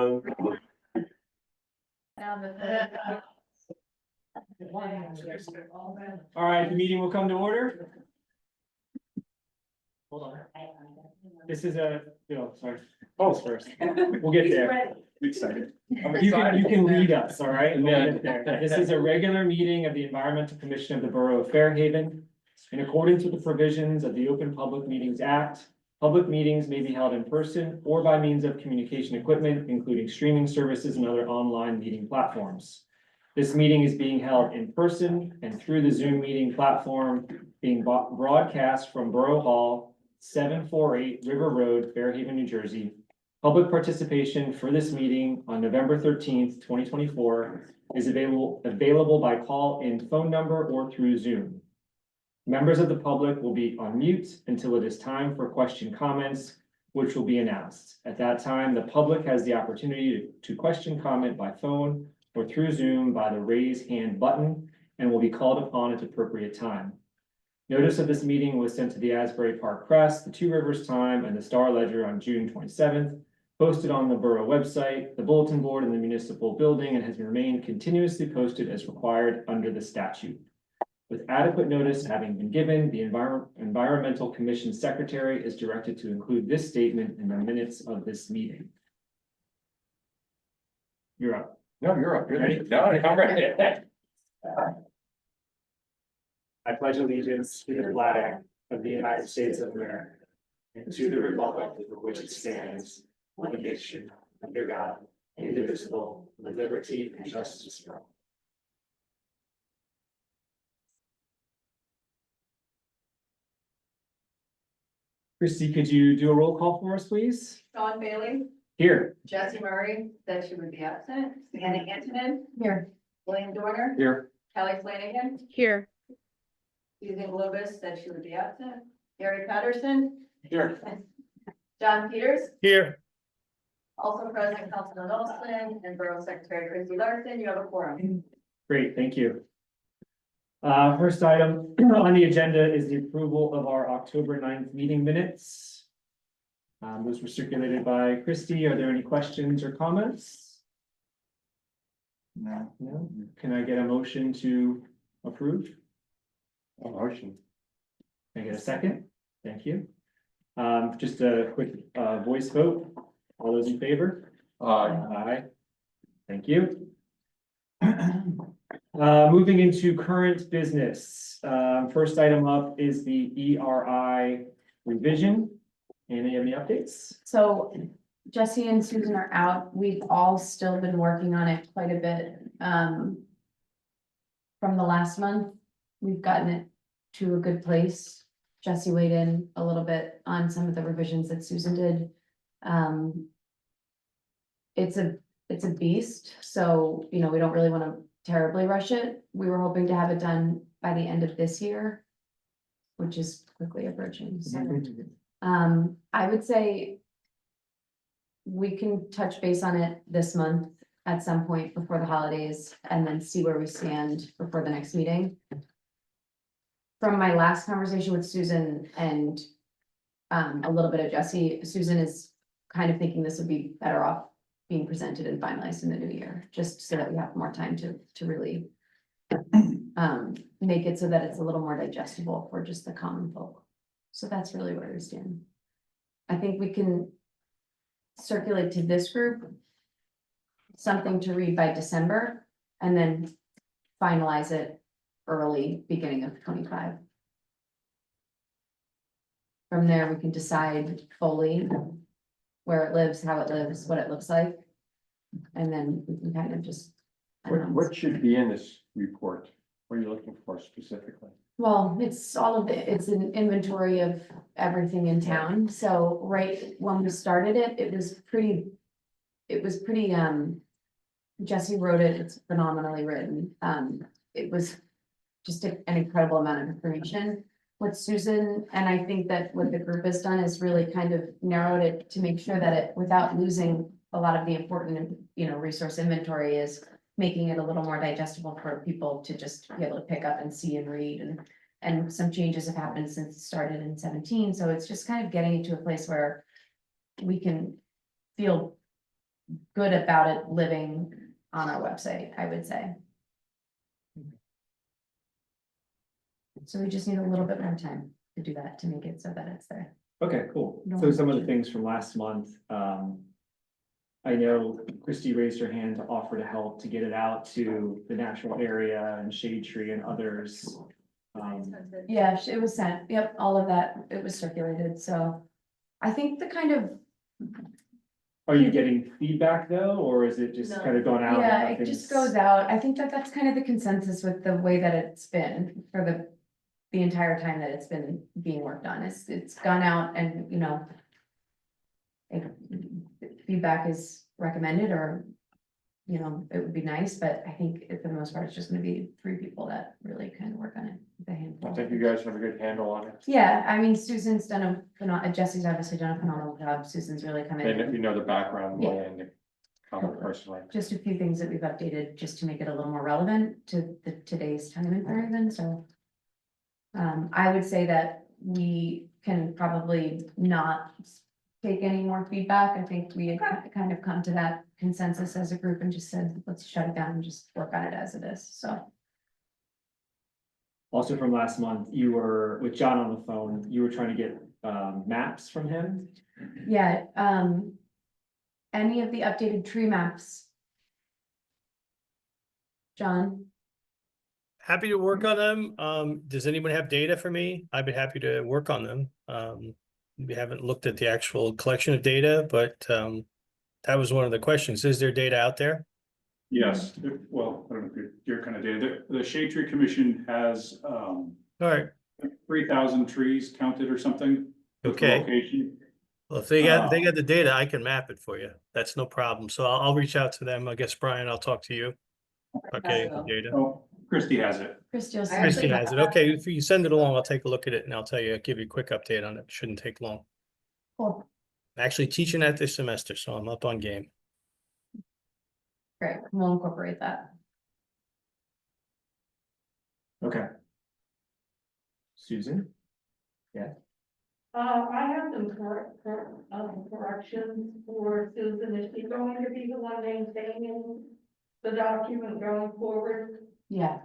All right, the meeting will come to order. Hold on. This is sorry. Oh, first. We'll get there. Excited. You can lead us, all right? We'll get there. This is a regular meeting of the Environmental Commission of the Borough of Fairhaven. In accordance with the provisions of the Open Public Meetings Act, public meetings may be held in person or by means of communication equipment, including streaming services and other online meeting platforms. This meeting is being held in person and through the Zoom meeting platform being broadcast from Borough Hall, 748 River Road, Fairhaven, New Jersey. Public participation for this meeting on November 13th, 2024 is available by call-in phone number or through Zoom. Members of the public will be on mute until it is time for question comments, which will be announced. At that time, the public has the opportunity to question comment by phone or through Zoom by the raise hand button and will be called upon at appropriate time. Notice of this meeting was sent to the Asbury Park Press, the Two Rivers Times, and the Star Ledger on June 27th, posted on the Borough website, the bulletin board in the municipal building, and has remained continuously posted as required under the statute. With adequate notice having been given, the Environmental Commission Secretary is directed to include this statement in the minutes of this meeting. You're up. No, you're up. You're Ready? No, I'm ready. I pledge allegiance to the flag of the United States of America and to the republic for which it stands, one nation, under God, indivisible, with liberty and justice for all. Christy, could you do a roll call for us, please? Sean Bailey, Here. Jesse Murray, said she would be absent. Anna Antonin. Here. William Dorner. Here. Kelly Flanagan. Here. Susan Globus said she would be absent. Gary Patterson. Here. John Peters. Here. Also present, Councilman Olson and Borough Secretary Christy Larson. You have a quorum. Great, thank you. First item on the agenda is the approval of our October 9th meeting minutes. Those were circulated by Christy. Are there any questions or comments? No. Can I get a motion to approve? A motion. Can I get a second? Thank you. Just a quick voice vote. All those in favor? Aye. Thank you. Moving into current business. First item up is the ERI revision. Any updates? So Jesse and Susan are out. We've all still been working on it quite a bit. From the last month, we've gotten it to a good place. Jesse weighed in a little bit on some of the revisions that Susan did. It's a beast, so, we don't really want to terribly rush it. We were hoping to have it done by the end of this year, which is quickly approaching, so. I would say we can touch base on it this month at some point before the holidays and then see where we stand before the next meeting. From my last conversation with Susan and a little bit of Jesse, Susan is kind of thinking this would be better off being presented and finalized in the new year, just so that we have more time to really make it so that it's a little more digestible for just the common folk. So that's really where we stand. I think we can circulate to this group something to read by December and then finalize it early beginning of 25. From there, we can decide fully where it lives, how it lives, what it looks like. And then we can kind of just. What should be in this report? What are you looking for specifically? Well, it's all of it. It's an inventory of everything in town. So right when we started it, it was pretty, Jesse wrote it. It's phenomenally written. It was just an incredible amount of information. What Susan, and I think that what the group has done is really kind of narrowed it to make sure that it, without losing a lot of the important, resource inventory, is making it a little more digestible for people to just be able to pick up and see and read. And some changes have happened since it started in 17. So it's just kind of getting it to a place where we can feel good about it living on our website, I would say. So we just need a little bit more time to do that, to make it so that it's there. Okay, cool. No So some of the question. things from last month, I know Christy raised her hand to offer to help to get it out to the natural area and Shade Tree and others. Yeah, it was sent, yep, all of that, it was circulated, so I think the kind of, Are you getting feedback though, or is it just No. kind of gone out? and yeah, it nothing's- just goes out. I think that that's kind of the consensus with the way that it's been for the entire time that it's been being worked on. It's gone out and, you know, if feedback is recommended, or, you know, it would be nice, but I think for the most part, it's just gonna be 3 people that really kind of work on it, the handful. I think you guys have a good handle on it. Yeah, I mean, Susan's done a phenomenal, Jesse's obviously done a phenomenal job. Susan's really come in. And if you know the background, Yeah. and the comment personally. Just a few things that we've updated just to make it a little more relevant to today's time and horizon, so. I would say that we can probably not take any more feedback. I think we had kind of come to that consensus as a group and just said, let's shut it down and just work on it as it is, so. Also from last month, you were with John on the phone, you were trying to get maps from him. Yeah, any of the updated tree maps? John? Happy to work on them. Does anyone have data for me? I'd be happy to work on them. We haven't looked at the actual collection of data, but that was one of the questions. Is there data out there? Yes, well, I don't know if your kind of data, the Shade Tree Commission has All right, 3,000 trees counted or something. with the Okay. Location. well, if they got the data, I can map it for you. That's no problem. So I'll reach out to them. I guess, Brian, I'll talk to you. Okay, the data. Oh, Christie has it. Christie will send Christie it. has it. Okay, if you send it along, I'll take a look at it and I'll tell you, give you a quick update on it. Shouldn't take long. Cool. I'm actually teaching that this semester, so I'm up on game. Great, we'll incorporate that. Okay. Susan? I have some corrections for Susan. Is she going to be the one maintaining the document going forward? Yeah,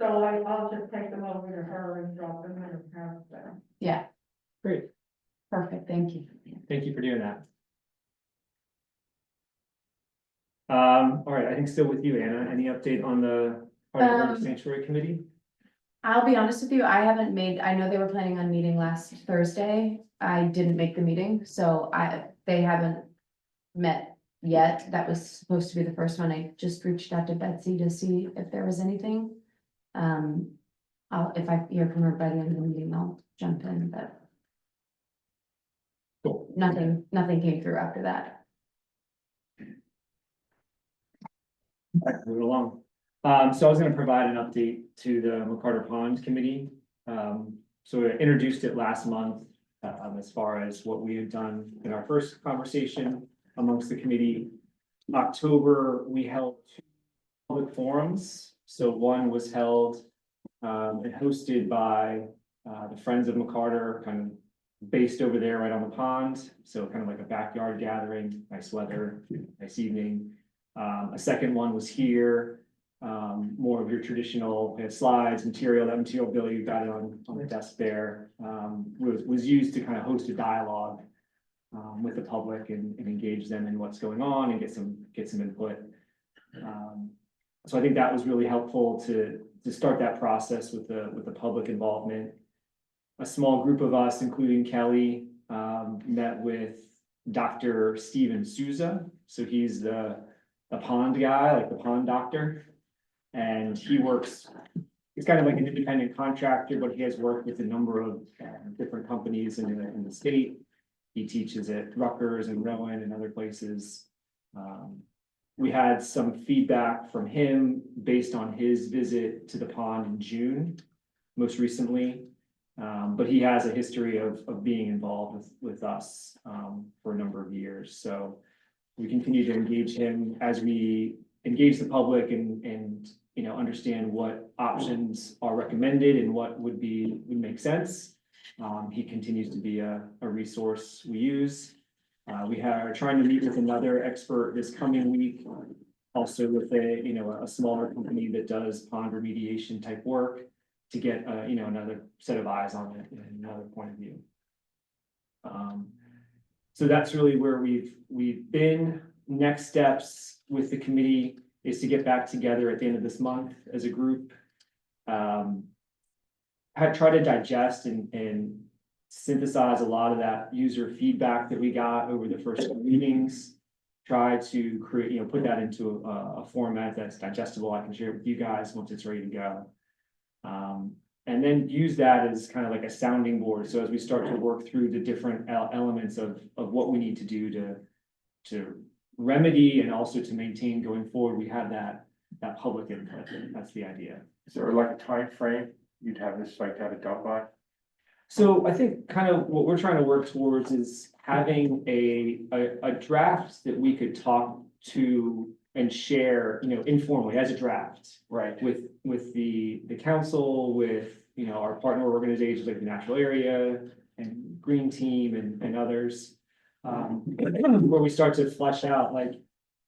So I'll just take them over to her and drop them in her house there. yeah, Great, perfect, thank you. thank you for doing that. All right, I think still with you, Anna, any update on the Borough Sanctuary Committee? I'll be honest with you, I haven't made, I know they were planning on meeting last Thursday. I didn't make the meeting, so they haven't met yet. That was supposed to be the first one. I just reached out to Betsy to see if there was anything. If I hear from her by the end of the meeting, I'll jump in, but Cool. nothing came through after that. All right, moving along. So I was gonna provide an update to the McCarter Pond Committee. So I introduced it last month, as far as what we had done in our first conversation amongst the committee. October, we held 2 public forums. So one was held and hosted by the Friends of McCarter, kind of based over there right on the pond. So kind of like a backyard gathering, nice weather, nice evening. A second one was here, more of your traditional slides, material, that material, Bill, you got it on the desk there, was used to kind of host a dialogue with the public and engage them in what's going on and get some input. So I think that was really helpful to start that process with the public involvement. A small group of us, including Kelly, met with Dr. Steven Souza. So he's the pond guy, like the pond doctor. And he works, he's kind of like an independent contractor, but he has worked with a number of different companies in the state. He teaches at Rutgers and Rowan and other places. We had some feedback from him based on his visit to the pond in June, most recently. But he has a history of being involved with us for a number of years. So we continue to engage him as we engage the public and understand what options are recommended and what would make sense. He continues to be a resource we use. We are trying to meet with another expert this coming week. Also with a smaller company that does pond remediation type work to get, another set of eyes on it and another point of view. So that's really where we've been. Next steps with the committee is to get back together at the end of this month as a group. Try to digest and synthesize a lot of that user feedback that we got over the first two meetings. Try to create, put that into a format that's digestible. I can share it with you guys once it's ready to go. And then use that as kind of like a sounding board. So as we start to work through the different elements of what we need to do to remedy and also to maintain going forward, we have that public input. That's the idea. Is there like a time frame you'd have this like have it done by? So I think kind of what we're trying to work towards is having a draft that we could talk to and share, informally as a draft Right. with the council, with, our partner organizations like the Natural Area and Green Team and others. Where we start to flesh out, like,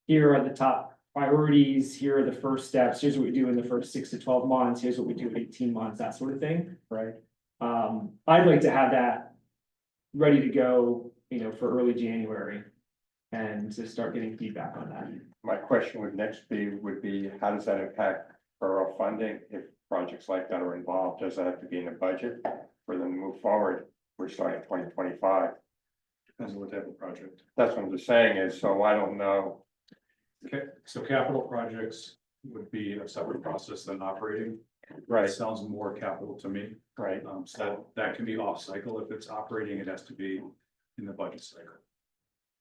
here are the top priorities, here are the first steps, here's what we do in the first 6 to 12 months, here's what we do in 18 months, that sort of thing. Right. I'd like to have that ready to go, for early January and to start getting feedback on that. My question would be, how does that impact borough funding if projects like that are involved? Does that have to be in the budget for them to move forward? We're starting 2025. Depends on what type of project. That's what I'm just saying is, so I don't know. Okay, so capital projects would be a separate process than operating. Right, It sounds more capital to me. right. So that can be off cycle. If it's operating, it has to be in the budget cycle.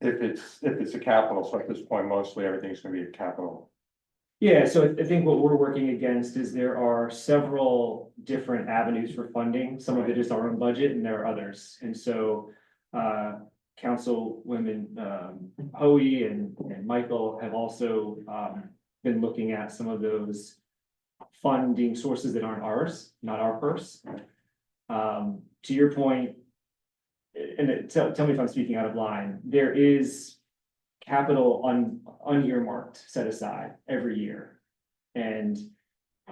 If it's a capital, so at this point, mostly everything's gonna be a capital. Yeah, so I think what we're working against is there are several different avenues for funding. Some of it is our own budget and there are others. And so Councilwomen Hoey and Michael have also been looking at some of those funding sources that aren't ours, not our purse. To your point, and tell me if I'm speaking out of line, there is capital unearmarked set aside every year. And,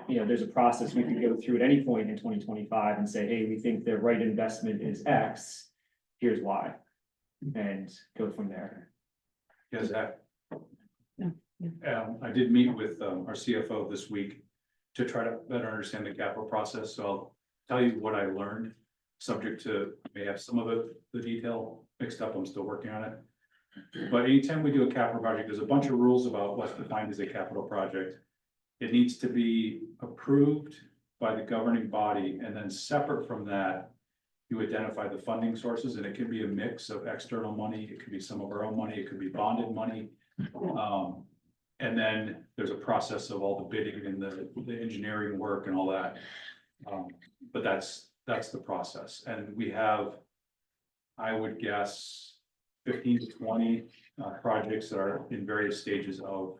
there's a process we could go through at any point in 2025 and say, hey, we think the right investment is X, here's why, and go from there. Yes, Zach? Yeah. I did meet with our CFO this week to try to better understand the capital process, so I'll tell you what I learned. Subject to, may have some of the detail mixed up, I'm still working on it. But anytime we do a capital project, there's a bunch of rules about what's defined as a capital project. It needs to be approved by the governing body, and then separate from that, you identify the funding sources, and it can be a mix of external money, it could be some of our own money, it could be bonded money. And then there's a process of all the bidding and the engineering work and all that. But that's the process, and we have, I would guess, 15 to 20 projects that are in various stages of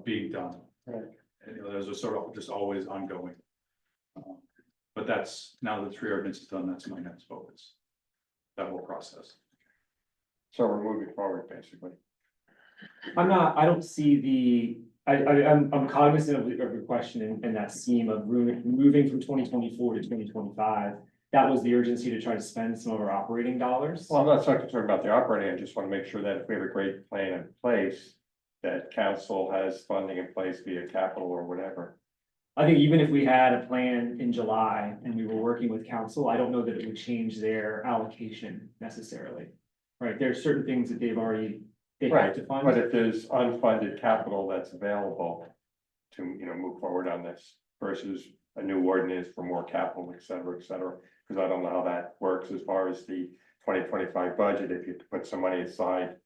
being done. Right. And those are sort of just always ongoing. But that's, now that the tree ordinance is done, that's my next focus. That whole process. So we're moving forward, basically. I don't see I'm cognizant of your question and that scheme of moving from 2024 to 2025. That was the urgency to try to spend some of our operating dollars. Well, I'm not so concerned about the operating, I just want to make sure that if we have a great plan in place, that council has funding in place via capital or whatever. I think even if we had a plan in July and we were working with council, I don't know that it would change their allocation necessarily. Right, there are certain things that they have to fund. But if there's unfunded capital that's available to, move forward on this versus a new ordinance for more capital, et cetera, because I don't know how that works as far as the 2025 budget, if you have to put some money aside.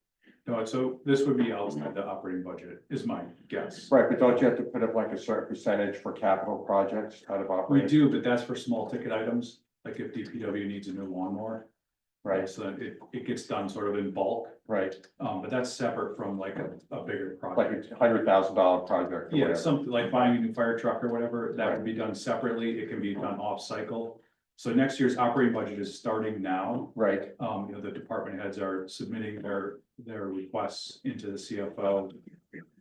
No, so this would be outside the operating budget, is my guess. Right, but don't you have to put up like a certain percentage for capital projects out of We operating? do, but that's for small ticket items, like if DPW needs a new lawnmower. Right, So that it gets done sort of in bulk, right, but that's separate from like a bigger like project. a $100,000 project or Yeah, whatever. something like buying a new fire truck or whatever, that would be done separately, it can be done off cycle. So next year's operating budget is starting now. Right, The department heads are submitting their requests into the CFO.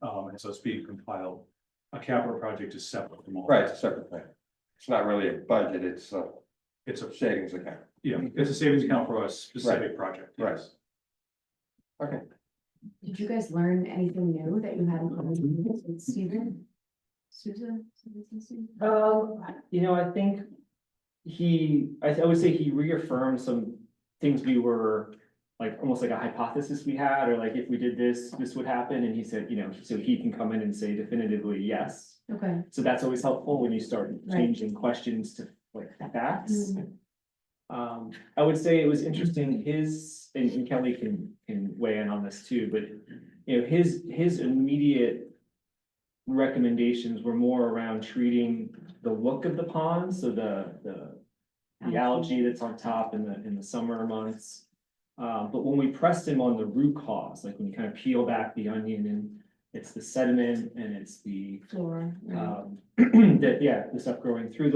And so it's being compiled. A capital project is separate from all. right, it's a separate thing. It's not really a budget, it's a It's a, savings account. yeah, it's a savings account for a specific project. Right. Yes. Okay. Did you guys learn anything new that you hadn't learned with Stephen? Susan? I think I would say he reaffirmed some things we were, like, almost like a hypothesis we had, or like, if we did this, this would happen, and he said, so he can come in and say definitively yes. Okay. So that's always helpful when you start Right. changing questions to like facts. Mm. I would say it was interesting, and Kelly can weigh in on this too, but his immediate recommendations were more around treating the look of the pond, so the algae that's on top in the summer months. But when we pressed him on the root cause, like when you kind of peel back the onion, and it's the sediment and it's the Flora. Right. the stuff growing through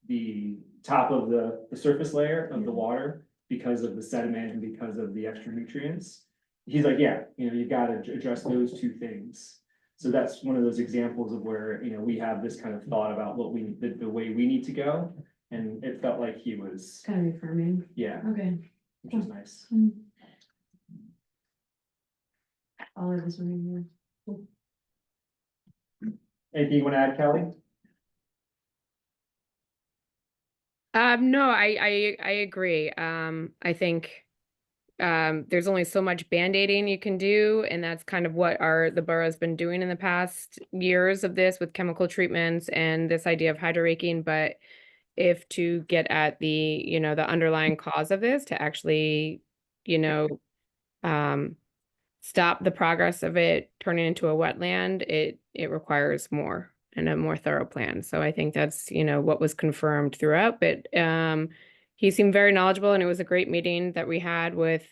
the top of the surface layer of the water because of the sediment and because of the extra nutrients. He's like, you've got to address those two things. So that's one of those examples of where, we have this kind of thought about what the way we need to go. And it felt like he was, Kind of reaffirming. Okay. which was nice. All of this one. Anything you want to add, Kelly? No, I agree. I think there's only so much band-aiding you can do, and that's kind of what the borough's been doing in the past years of this with chemical treatments and this idea of hydroraking. But if to get at the, the underlying cause of this, to actually, stop the progress of it turning into a wetland, it requires more and a more thorough plan. So I think that's, what was confirmed throughout, but he seemed very knowledgeable, and it was a great meeting that we had with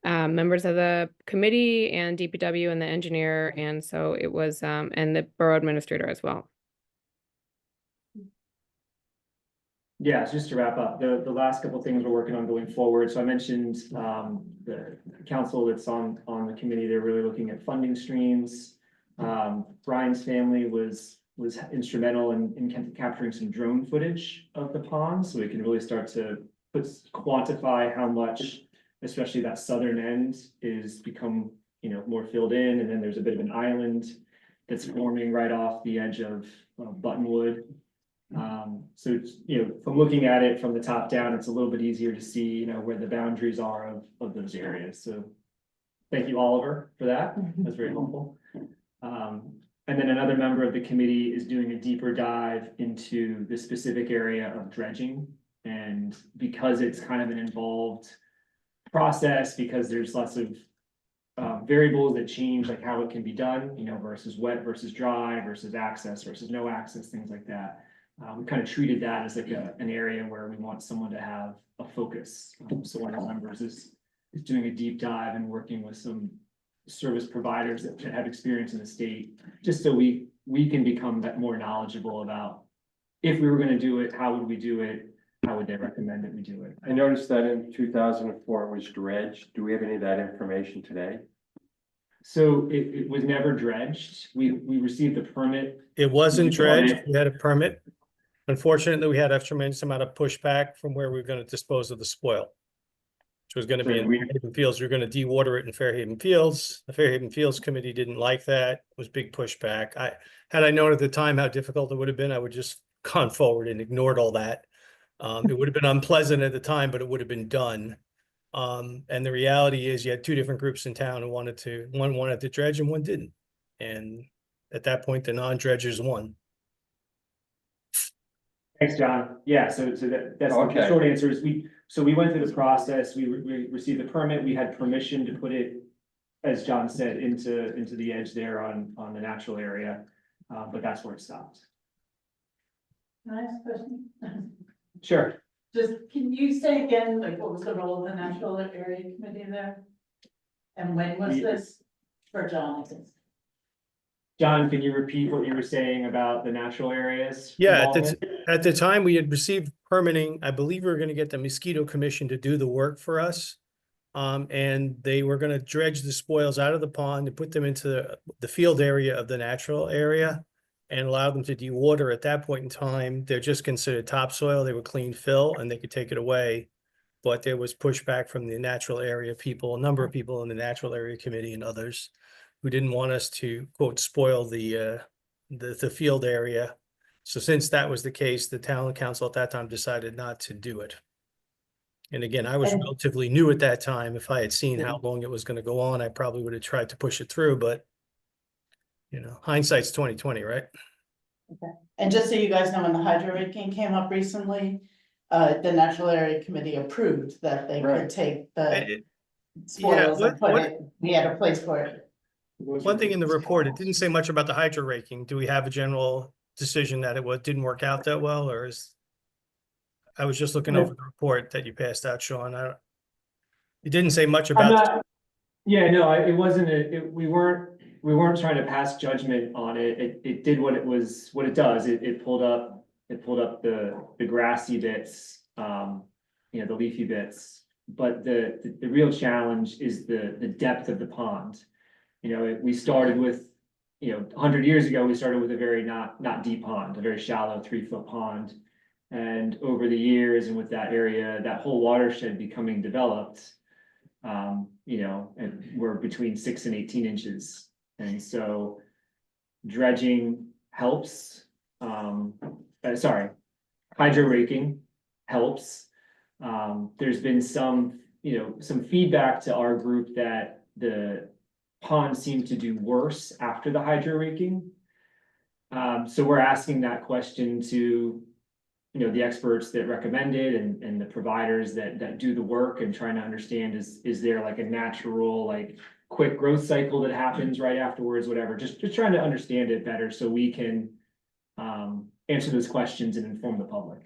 members of the committee and DPW and the engineer. And so it was, and the borough administrator as well. Yeah, just to wrap up, the last couple of things we're working on going forward. So I mentioned the council that's on the committee, they're really looking at funding streams. Brian's family was instrumental in capturing some drone footage of the pond, so we can really start to quantify how much, especially that southern end, is become more filled in, and then there's a bit of an island that's forming right off the edge of Buttonwood. So it's, from looking at it from the top down, it's a little bit easier to see, where the boundaries are of those areas. So thank you, Oliver, for that. That's very helpful. And then another member of the committee is doing a deeper dive into the specific area of dredging. And because it's kind of an involved process, because there's lots of variables that change, like how it can be done, versus wet versus dry versus access versus no access, things like that. We kind of treated that as like an area where we want someone to have a focus. So one of the members is doing a deep dive and working with some service providers that have experience in the state, just so we can become more knowledgeable about if we were going to do it, how would we do it, how would they recommend that we do it. I noticed that in 2004 it was dredged. Do we have any of that information today? So it was never dredged. We received a permit. It wasn't You bought dredged. it. We had a permit. Unfortunately, we had a tremendous amount of pushback from where we were going to dispose of the spoil, which was going to be in Fairhaven Fields. We were going to dewater it in Fairhaven Fields. The Fairhaven Fields Committee didn't like that. It was big pushback. Had I known at the time how difficult it would have been, I would just gone forward and ignored all that. It would have been unpleasant at the time, but it would have been done. And the reality is you had two different groups in town who one wanted to dredge and one didn't. And at that point, the non-dredgers won. Thanks, John. Yeah, so that's the short answer is we went through the process, we received the permit, we had permission to put it, as John said, into the edge there on the natural area, but that's where it stopped. Nice question. Sure. Just, can you say again, like, what was the role of the Natural Area Committee there? And when was this for John? John, can you repeat what you were saying about the natural areas? Yeah, involvement? at the time we had received permitting, I believe we were gonna get the mosquito commission to do the work for us. And they were gonna dredge the spoils out of the pond and put them into the field area of the natural area and allow them to dewater. At that point in time, they're just considered topsoil. They were clean fill and they could take it away. But there was pushback from the natural area people, a number of people in the natural area committee and others who didn't want us to quote spoil the field area. So since that was the case, the town council at that time decided not to do it. And again, I was And- relatively new at that time. If I had seen how long it was going to go on, I probably would have tried to push it through, but you know, hindsight's 2020, right? And just so you guys know, when the hydro raking came up recently, the Natural Area Committee approved that they Right. could take the It- spoils yeah, and put it, we had a place for it. One thing in the report, it didn't say much about the hydro raking. Do we have a general decision that didn't work out that well, or is? I was just looking Yeah. over the report that you passed out, Sean. It didn't say much I'm about. not, yeah, no, it wasn't, we weren't trying to pass judgment on it. It did what it does. It pulled up the grassy bits, the leafy bits. But the real challenge is the depth of the pond. We started with, 100 years ago, we started with a very not deep pond, a very shallow 3-foot pond. And over the years and with that area, that whole watershed becoming developed, and we're between 6 and 18 inches. And so dredging helps, hydro raking helps. There's been some feedback to our group that the pond seemed to do worse after the hydro raking. So we're asking that question to the experts that recommend it and the providers that do the work and trying to understand is there like a natural, like quick growth cycle that happens right afterwards, whatever, just trying to understand it better so we can answer those questions and inform the public.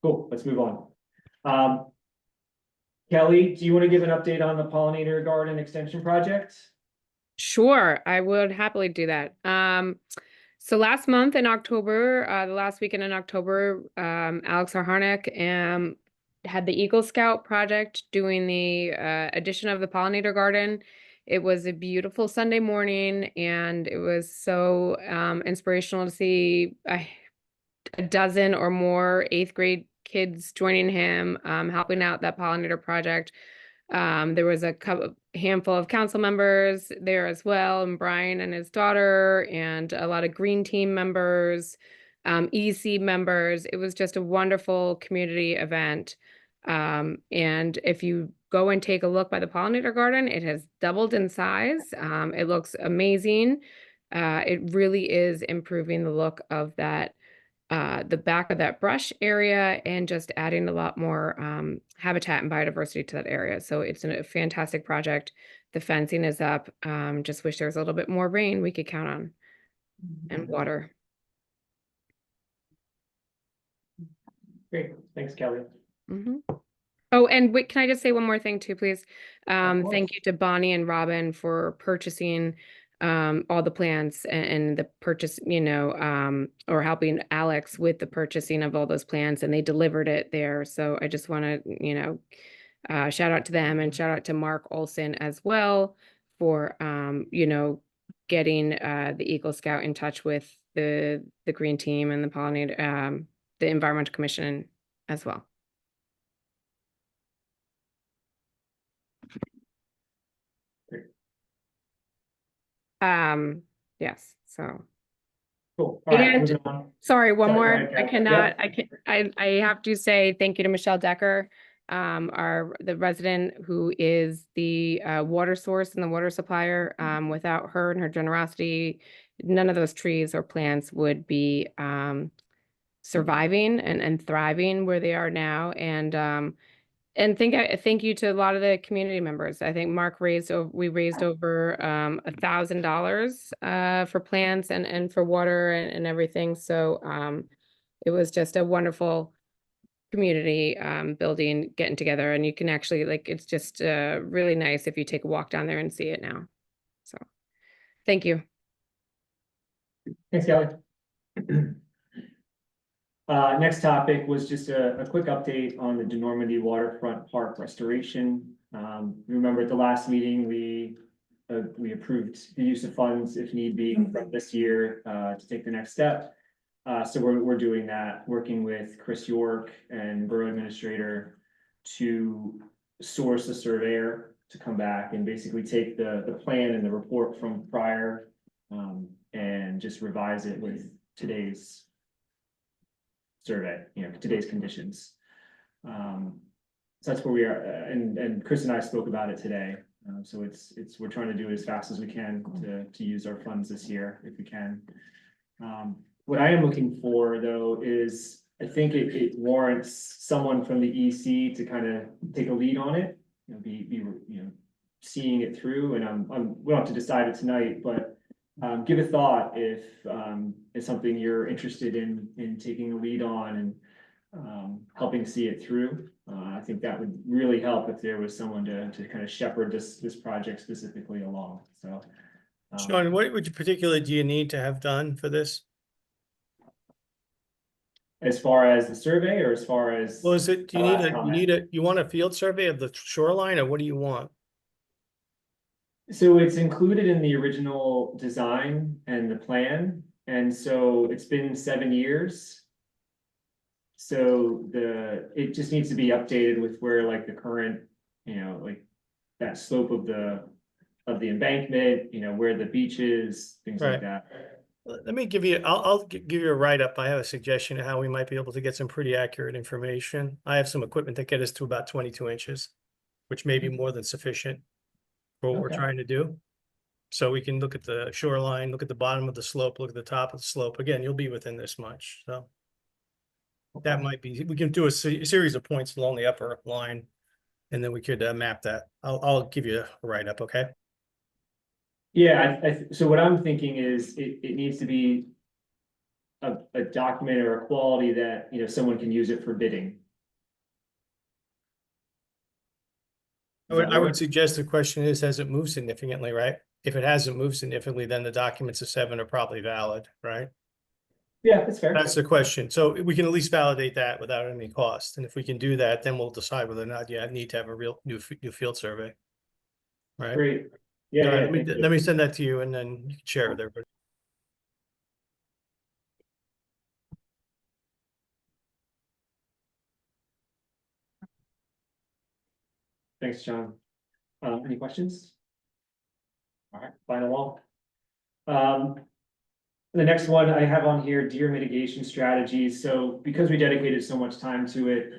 Cool, let's move on. Kelly, do you want to give an update on the pollinator garden extension project? Sure, I would happily do that. So last month in October, the last weekend in October, Alex Harnick had the Eagle Scout project doing the addition of the pollinator garden. It was a beautiful Sunday morning, and it was so inspirational to see a dozen or more 8th grade kids joining him, helping out that pollinator project. There was a handful of council members there as well, and Brian and his daughter, and a lot of Green Team members, EC members. It was just a wonderful community event. And if you go and take a look by the pollinator garden, it has doubled in size. It looks amazing. It really is improving the look of that the back of that brush area and just adding a lot more habitat and biodiversity to that area. So it's a fantastic project. The fencing is up. Just wish there was a little bit more rain we could count on and water. Great, thanks, Kelly. Oh, and wait, can I just say one more thing too, please? course. Thank you to Bonnie and Robin for purchasing all the plants and the purchase, or helping Alex with the purchasing of all those plants, and they delivered it there. So I just want to, shout out to them and shout out to Mark Olson as well for, getting the Eagle Scout in touch with the Green Team and the Pollinator, the Environmental Commission as well. Yes, so. Cool, all right, And moving on. sorry, one Sorry, go more. ahead, I Kat. cannot, Yep. I have to say thank you to Michelle Decker, the resident who is the water source and the water supplier. Without her and her generosity, none of those trees or plants would be surviving and thriving where they are now. And thank you to a lot of the community members. I think we raised over $1,000 for plants and for water and everything. So it was just a wonderful community building getting together, and you can actually like it's just really nice if you take a walk down there and see it now. So thank you. Thanks, Kelly. Next topic was just a quick update on the DeNormandy Waterfront Park restoration. Remember at the last meeting, we approved the use of funds if need be from this year to take the next step. So we're doing that, working with Chris York and Borough Administrator to source a surveyor to come back and basically take the plan and the report from prior and just revise it with today's survey, today's conditions. So that's where we are, and Chris and I spoke about it today. So we're trying to do it as fast as we can to use our funds this year if we can. What I am looking for though is I think it warrants someone from the EC to kind of take a lead on it, be seeing it through. And we don't have to decide it tonight, but give a thought if it's something you're interested in taking a lead on and helping see it through. I think that would really help if there was someone to kind of shepherd this project specifically along. So, Sean, what would you particularly do you need to have done for this? as far as the survey, or as far as Well, is it, do you my need last a, comment? you want a field survey of the shoreline, or what do you want? So it's included in the original design and the plan, and so it's been 7 years. So it just needs to be updated with where like the current, like that slope of the embankment, where the beach is, things like Right. that. Let me give you, I'll give you a write-up. I have a suggestion of how we might be able to get some pretty accurate information. I have some equipment that get us to about 22 inches, which may be more than sufficient for what we're Okay. trying to do. So we can look at the shoreline, look at the bottom of the slope, look at the top of the slope. Again, you'll be within this much, so. That might be, we can do a series of points along the upper line, and then we could map that. I'll give you a write-up, okay? Yeah, so what I'm thinking is it needs to be a document or a quality that, someone can use it for bidding. I would suggest the question is, has it moved significantly, right? If it hasn't moved significantly, then the documents of 7 are probably valid, right? Yeah, that's fair. That's the question. So we can at least validate that without any cost. And if we can do that, then we'll decide whether or not you need to have a real new field survey. Right? Great. Yeah, All right, yeah, thank you. let me send that to you, and then you can share it with everybody. Thanks, John. Any questions? All right, final wall. The next one I have on here, deer mitigation strategies. So because we dedicated so much time to it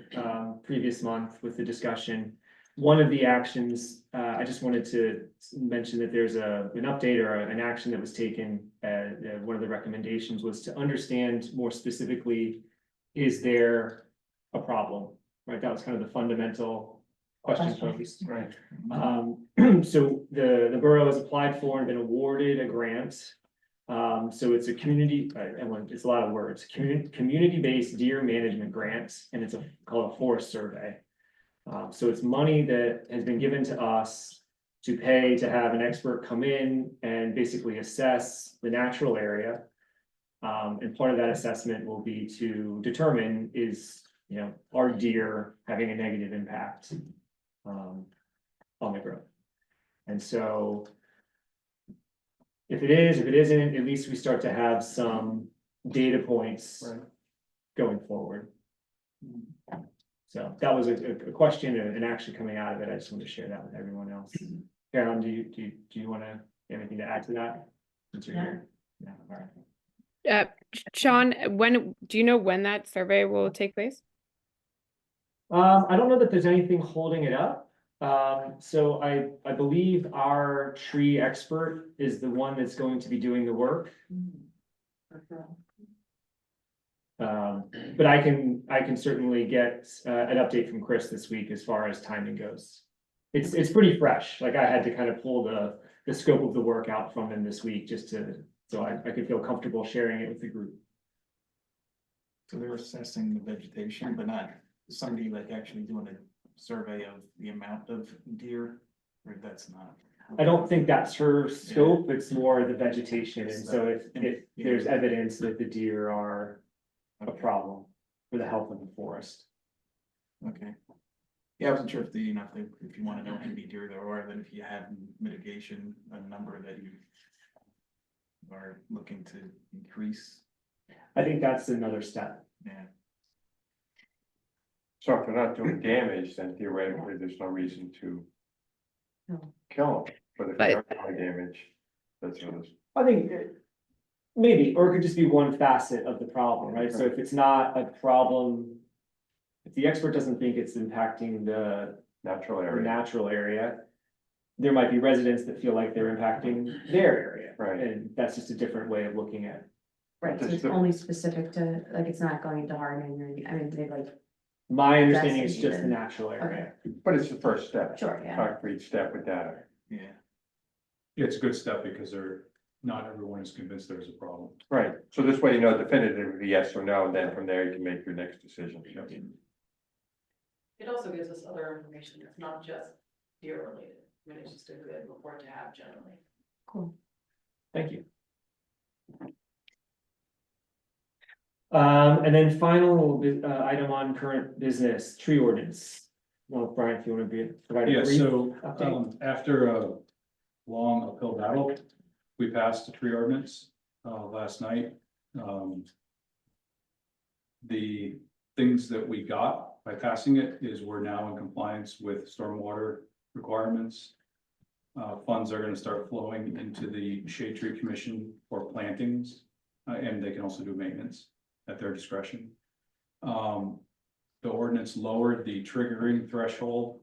previous month with the discussion, one of the actions, I just wanted to mention that there's an update or an action that was taken. One of the recommendations was to understand more specifically, is there a problem? Right, that was kind of the fundamental question focused. Right. So the borough has applied for and been awarded a grant. So it's a community, it's a lot of words, community-based deer management grant, and it's called a forest survey. So it's money that has been given to us to pay to have an expert come in and basically assess the natural area. And part of that assessment will be to determine are deer having a negative impact on the growth? And so if it is, if it isn't, at least we start to have some data points going forward. So that was a question and actually coming out of it. I just want to share that with everyone else. Carolyn, do you want to have anything to add to that? Since you're here. Yeah, all right. Sean, do you know when that survey will take place? I don't know that there's anything holding it up. So I believe our tree expert is the one that's going to be doing the work. But I can certainly get an update from Chris this week as far as timing goes. It's pretty fresh. Like I had to kind of pull the scope of the work out from him this week so I could feel comfortable sharing it with the group. So they're assessing the vegetation, but not somebody like actually doing a survey of the amount of deer, or that's not? I don't think that's her scope, it's more the vegetation, and so if there's evidence that the deer are a problem for the health of the forest. Okay. Yeah, I wasn't sure if the, you know, if you wanna know how many deer there are, then if you have mitigation, a number that you are looking to increase, I think that's another step. yeah. So if they're not doing damage, then theoretically, there's no reason to No. kill them, but if But- they are doing damage, that's what it's. I think maybe, or it could just be one facet of the problem, right? So if it's not a problem. If the expert doesn't think it's impacting the Natural the area, natural area. There might be residents that feel like they're impacting their area. Right. And that's just a different way of looking at it. Right, so it's only specific to, like, it's not going into harming or, I mean, they like, My understanding is just the Investigated. natural area. but it's the first step, sure, yeah. concrete step with data. Yeah, Yeah, it's a good step because not everyone is convinced there's a problem. Right, so this way you know definitively yes or no, and then from there you can make your next decision. It also gives us other information that's not just deer related. I mean, it's just a good report to have generally. Cool. Thank you. And then final item on current business, tree ordinance. Well, Brian, if you want to provide a Yeah, brief so, update. after a long uphill battle, we passed the tree ordinance, last night. The things that we got by passing it is we're now in compliance with stormwater requirements. Funds are gonna start flowing into the Shade Tree Commission for plantings, and they can also do maintenance at their discretion. The ordinance lowered the triggering threshold,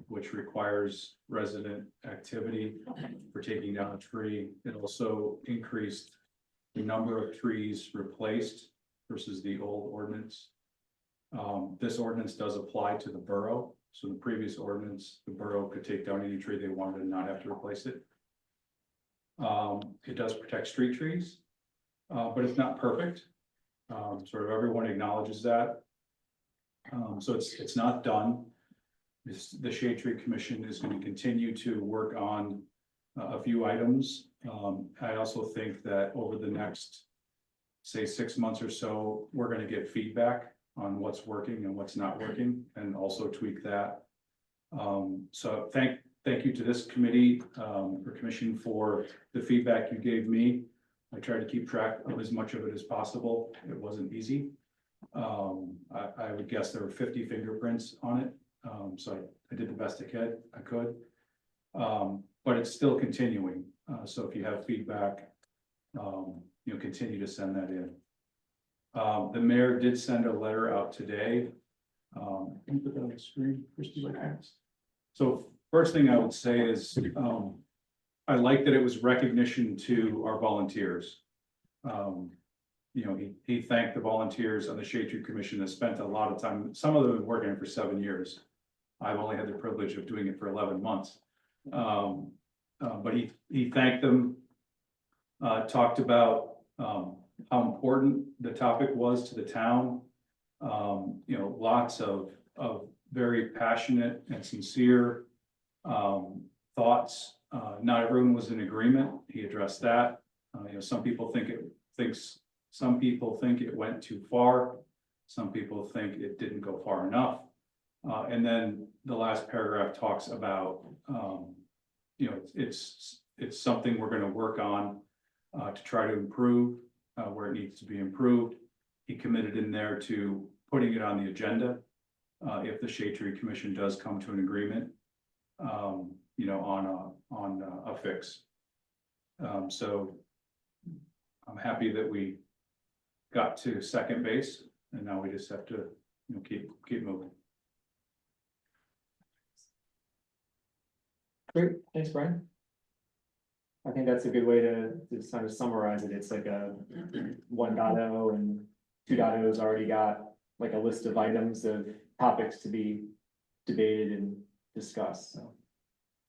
which requires resident activity for taking down a tree. It also increased the number of trees replaced versus the old ordinance. This ordinance does apply to the borough. So the previous ordinance, the borough could take down any tree they wanted and not have to replace it. It does protect street trees, but it's not perfect. Sort of everyone acknowledges that. So it's not done. The Shade Tree Commission is going to continue to work on a few items. I also think that over the next, say, 6 months or so, we're going to get feedback on what's working and what's not working, and also tweak that. So thank you to this committee, or commission, for the feedback you gave me. I tried to keep track of as much of it as possible. It wasn't easy. I would guess there were 50 fingerprints on it. So I did the best I could. But it's still continuing. So if you have feedback, continue to send that in. The mayor did send a letter out today. Can you put that on the screen, Christie? So first thing I would say is, I like that it was recognition to our volunteers. He thanked the volunteers on the Shade Tree Commission that spent a lot of time. Some of them have been working for 7 years. I've only had the privilege of doing it for 11 months. But he thanked them, talked about how important the topic was to the town. Lots of very passionate and sincere thoughts. Not everyone was in agreement. He addressed that. Some people think it went too far. Some people think it didn't go far enough. And then the last paragraph talks about, it's something we're going to work on to try to improve where it needs to be improved. He committed in there to putting it on the agenda if the Shade Tree Commission does come to an agreement, on a fix. So I'm happy that we got to second base, and now we just have to keep moving. Great, thanks, Brian. I think that's a good way to kind of summarize it. It's like a 1.0 and 2.0 has already got like a list of items of topics to be debated and discussed, so.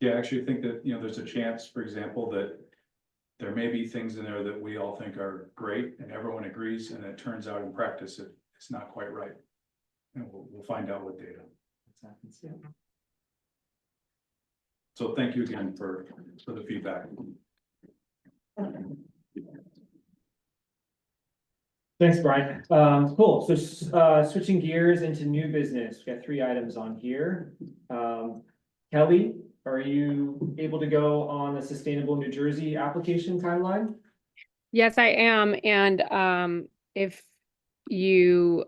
Yeah, I actually think that, there's a chance, for example, that there may be things in there that we all think are great and everyone agrees, and it turns out in practice, it's not quite right. And we'll find out what data. Exactly. So thank you again for the feedback. Thanks, Brian. Cool. So, switching gears into new business, we got 3 items on here. Kelly, are you able to go on the Sustainable New Jersey application timeline? Yes, I am. And if you,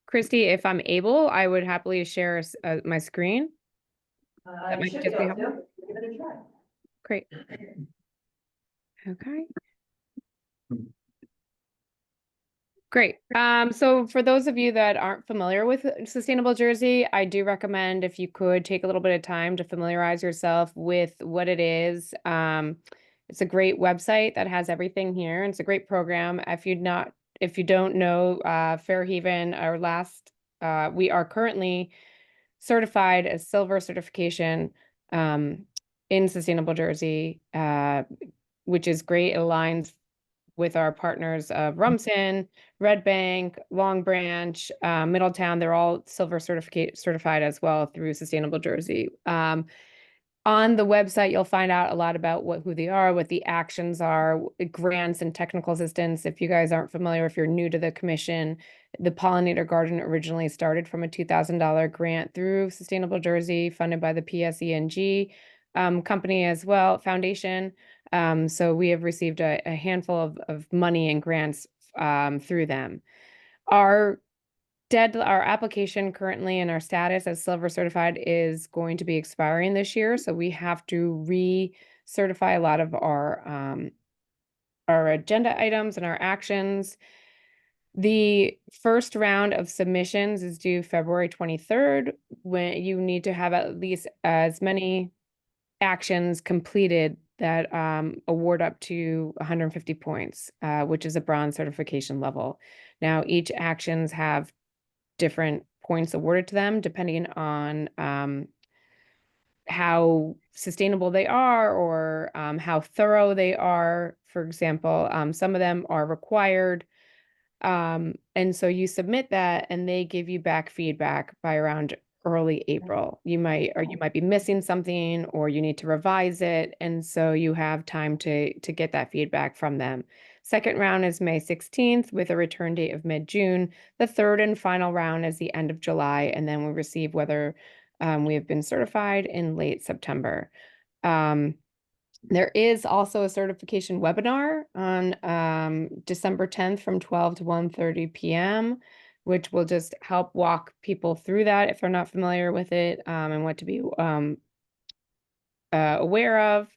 Christy, if I'm able, I would happily share my screen. That might Should just be be able to, give it a try. Great. Okay. Great. So for those of you that aren't familiar with Sustainable Jersey, I do recommend if you could take a little bit of time to familiarize yourself with what it is. It's a great website that has everything here. And it's a great program. If you don't know, Fairhaven, we are currently certified as silver certification in Sustainable Jersey, which is great. It aligns with our partners of Rumson, Red Bank, Long Branch, Middletown. They're all silver certified as well through Sustainable Jersey. On the website, you'll find out a lot about who they are, what the actions are, grants and technical assistance. If you guys aren't familiar, if you're new to the commission, the Pollinator Garden originally started from a $2,000 grant through Sustainable Jersey, funded by the PSENG company as well, foundation. So we have received a handful of money and grants through them. Our application currently and our status as silver certified is going to be expiring this year. So we have to recertify a lot of our agenda items and our actions. The first round of submissions is due February 23rd, when you need to have at least as many actions completed that award up to 150 points, which is a bronze certification level. Now, each actions have different points awarded to them depending on how sustainable they are or how thorough they are. For example, some of them are required. And so you submit that and they give you back feedback by around early April. You might be missing something or you need to revise it. And so you have time to get that feedback from them. Second round is May 16th with a return date of mid-June. The third and final round is the end of July, and then we receive whether we have been certified in late September. There is also a certification webinar on December 10th from 12 to 1:30 p.m., which will just help walk people through that if they're not familiar with it, and what to be aware of.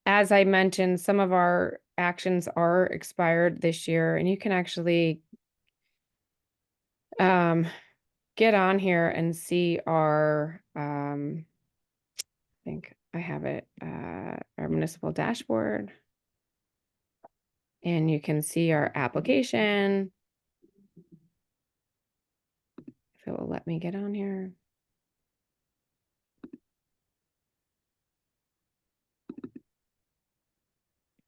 As I mentioned, some of our actions are expired this year, and you can actually get on here and see our, I think I have it, our municipal dashboard. And you can see our application. If it will let me get on here.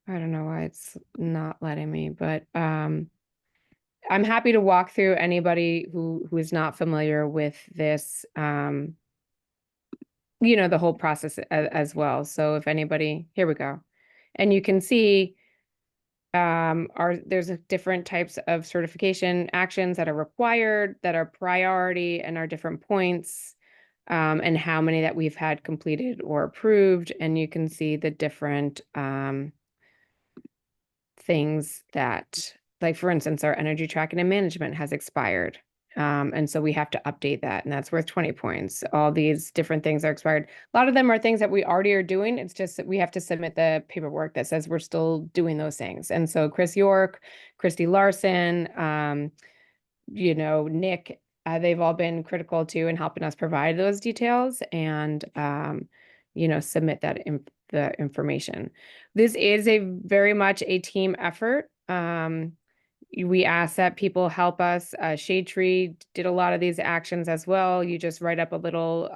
I don't know why it's not letting me, but I'm happy to walk through anybody who is not familiar with this, the whole process as well. So if anybody, here we go. And you can see there's different types of certification actions that are required, that are priority, and are different points, and how many that we've had completed or approved. And you can see the different things that, like for instance, our energy tracking and management has expired. And so we have to update that, and that's worth 20 points. All these different things are expired. A lot of them are things that we already are doing. It's just that we have to submit the paperwork that says we're still doing those things. And so Chris York, Christy Larson, Nick, they've all been critical too in helping us provide those details and, submit the information. This is very much a team effort. We ask that people help us. Shade Tree did a lot of these actions as well. You just write up a little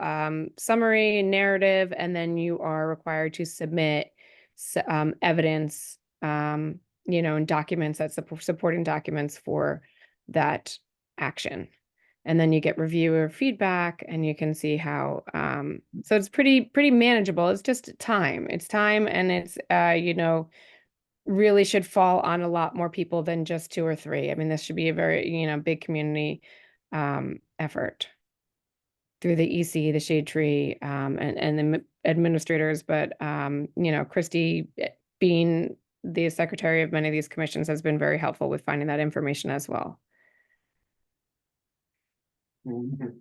summary narrative, and then you are required to submit evidence, and documents, that supporting documents for that action. And then you get reviewer feedback and you can see how, so it's pretty manageable. It's just time. It's time and it's, really should fall on a lot more people than just 2 or 3. I mean, this should be a very, big community, effort through the EC, the Shade Tree, and the administrators. But, Christy being the secretary of many of these commissions has been very helpful with finding that information as well.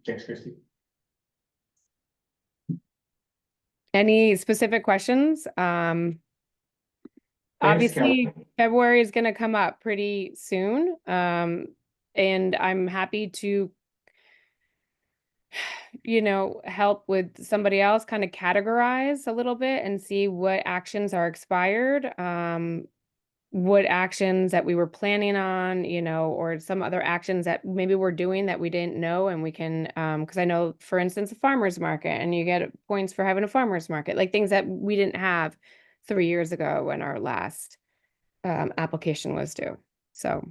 Thanks, Christy. Any specific questions? Obviously, Kelly. February is going to come up pretty soon. And I'm happy to, help with somebody else kind of categorize a little bit and see what actions are expired. What actions that we were planning on, or some other actions that maybe we're doing that we didn't know, and we can, because I know, for instance, a farmer's market, and you get points for having a farmer's market, like things that we didn't have 3 years ago when our last application was due. So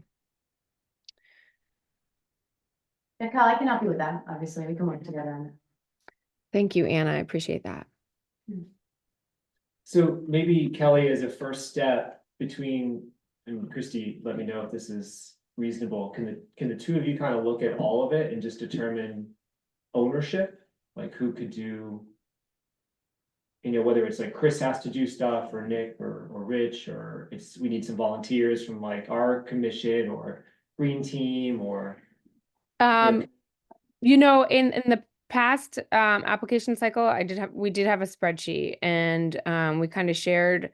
Yeah, Kyle, I can help you with that. Obviously, we can work together on it. thank you, Anna. I appreciate that. So maybe Kelly, as a first step between, and Christy, let me know if this is reasonable. Can the two of you kind of look at all of it and just determine ownership? Like who could do, whether it's like Chris has to do stuff, or Nick, or Rich, or we need some volunteers from like our commission or green team, or In the past application cycle, we did have a spreadsheet, and we kind of shared.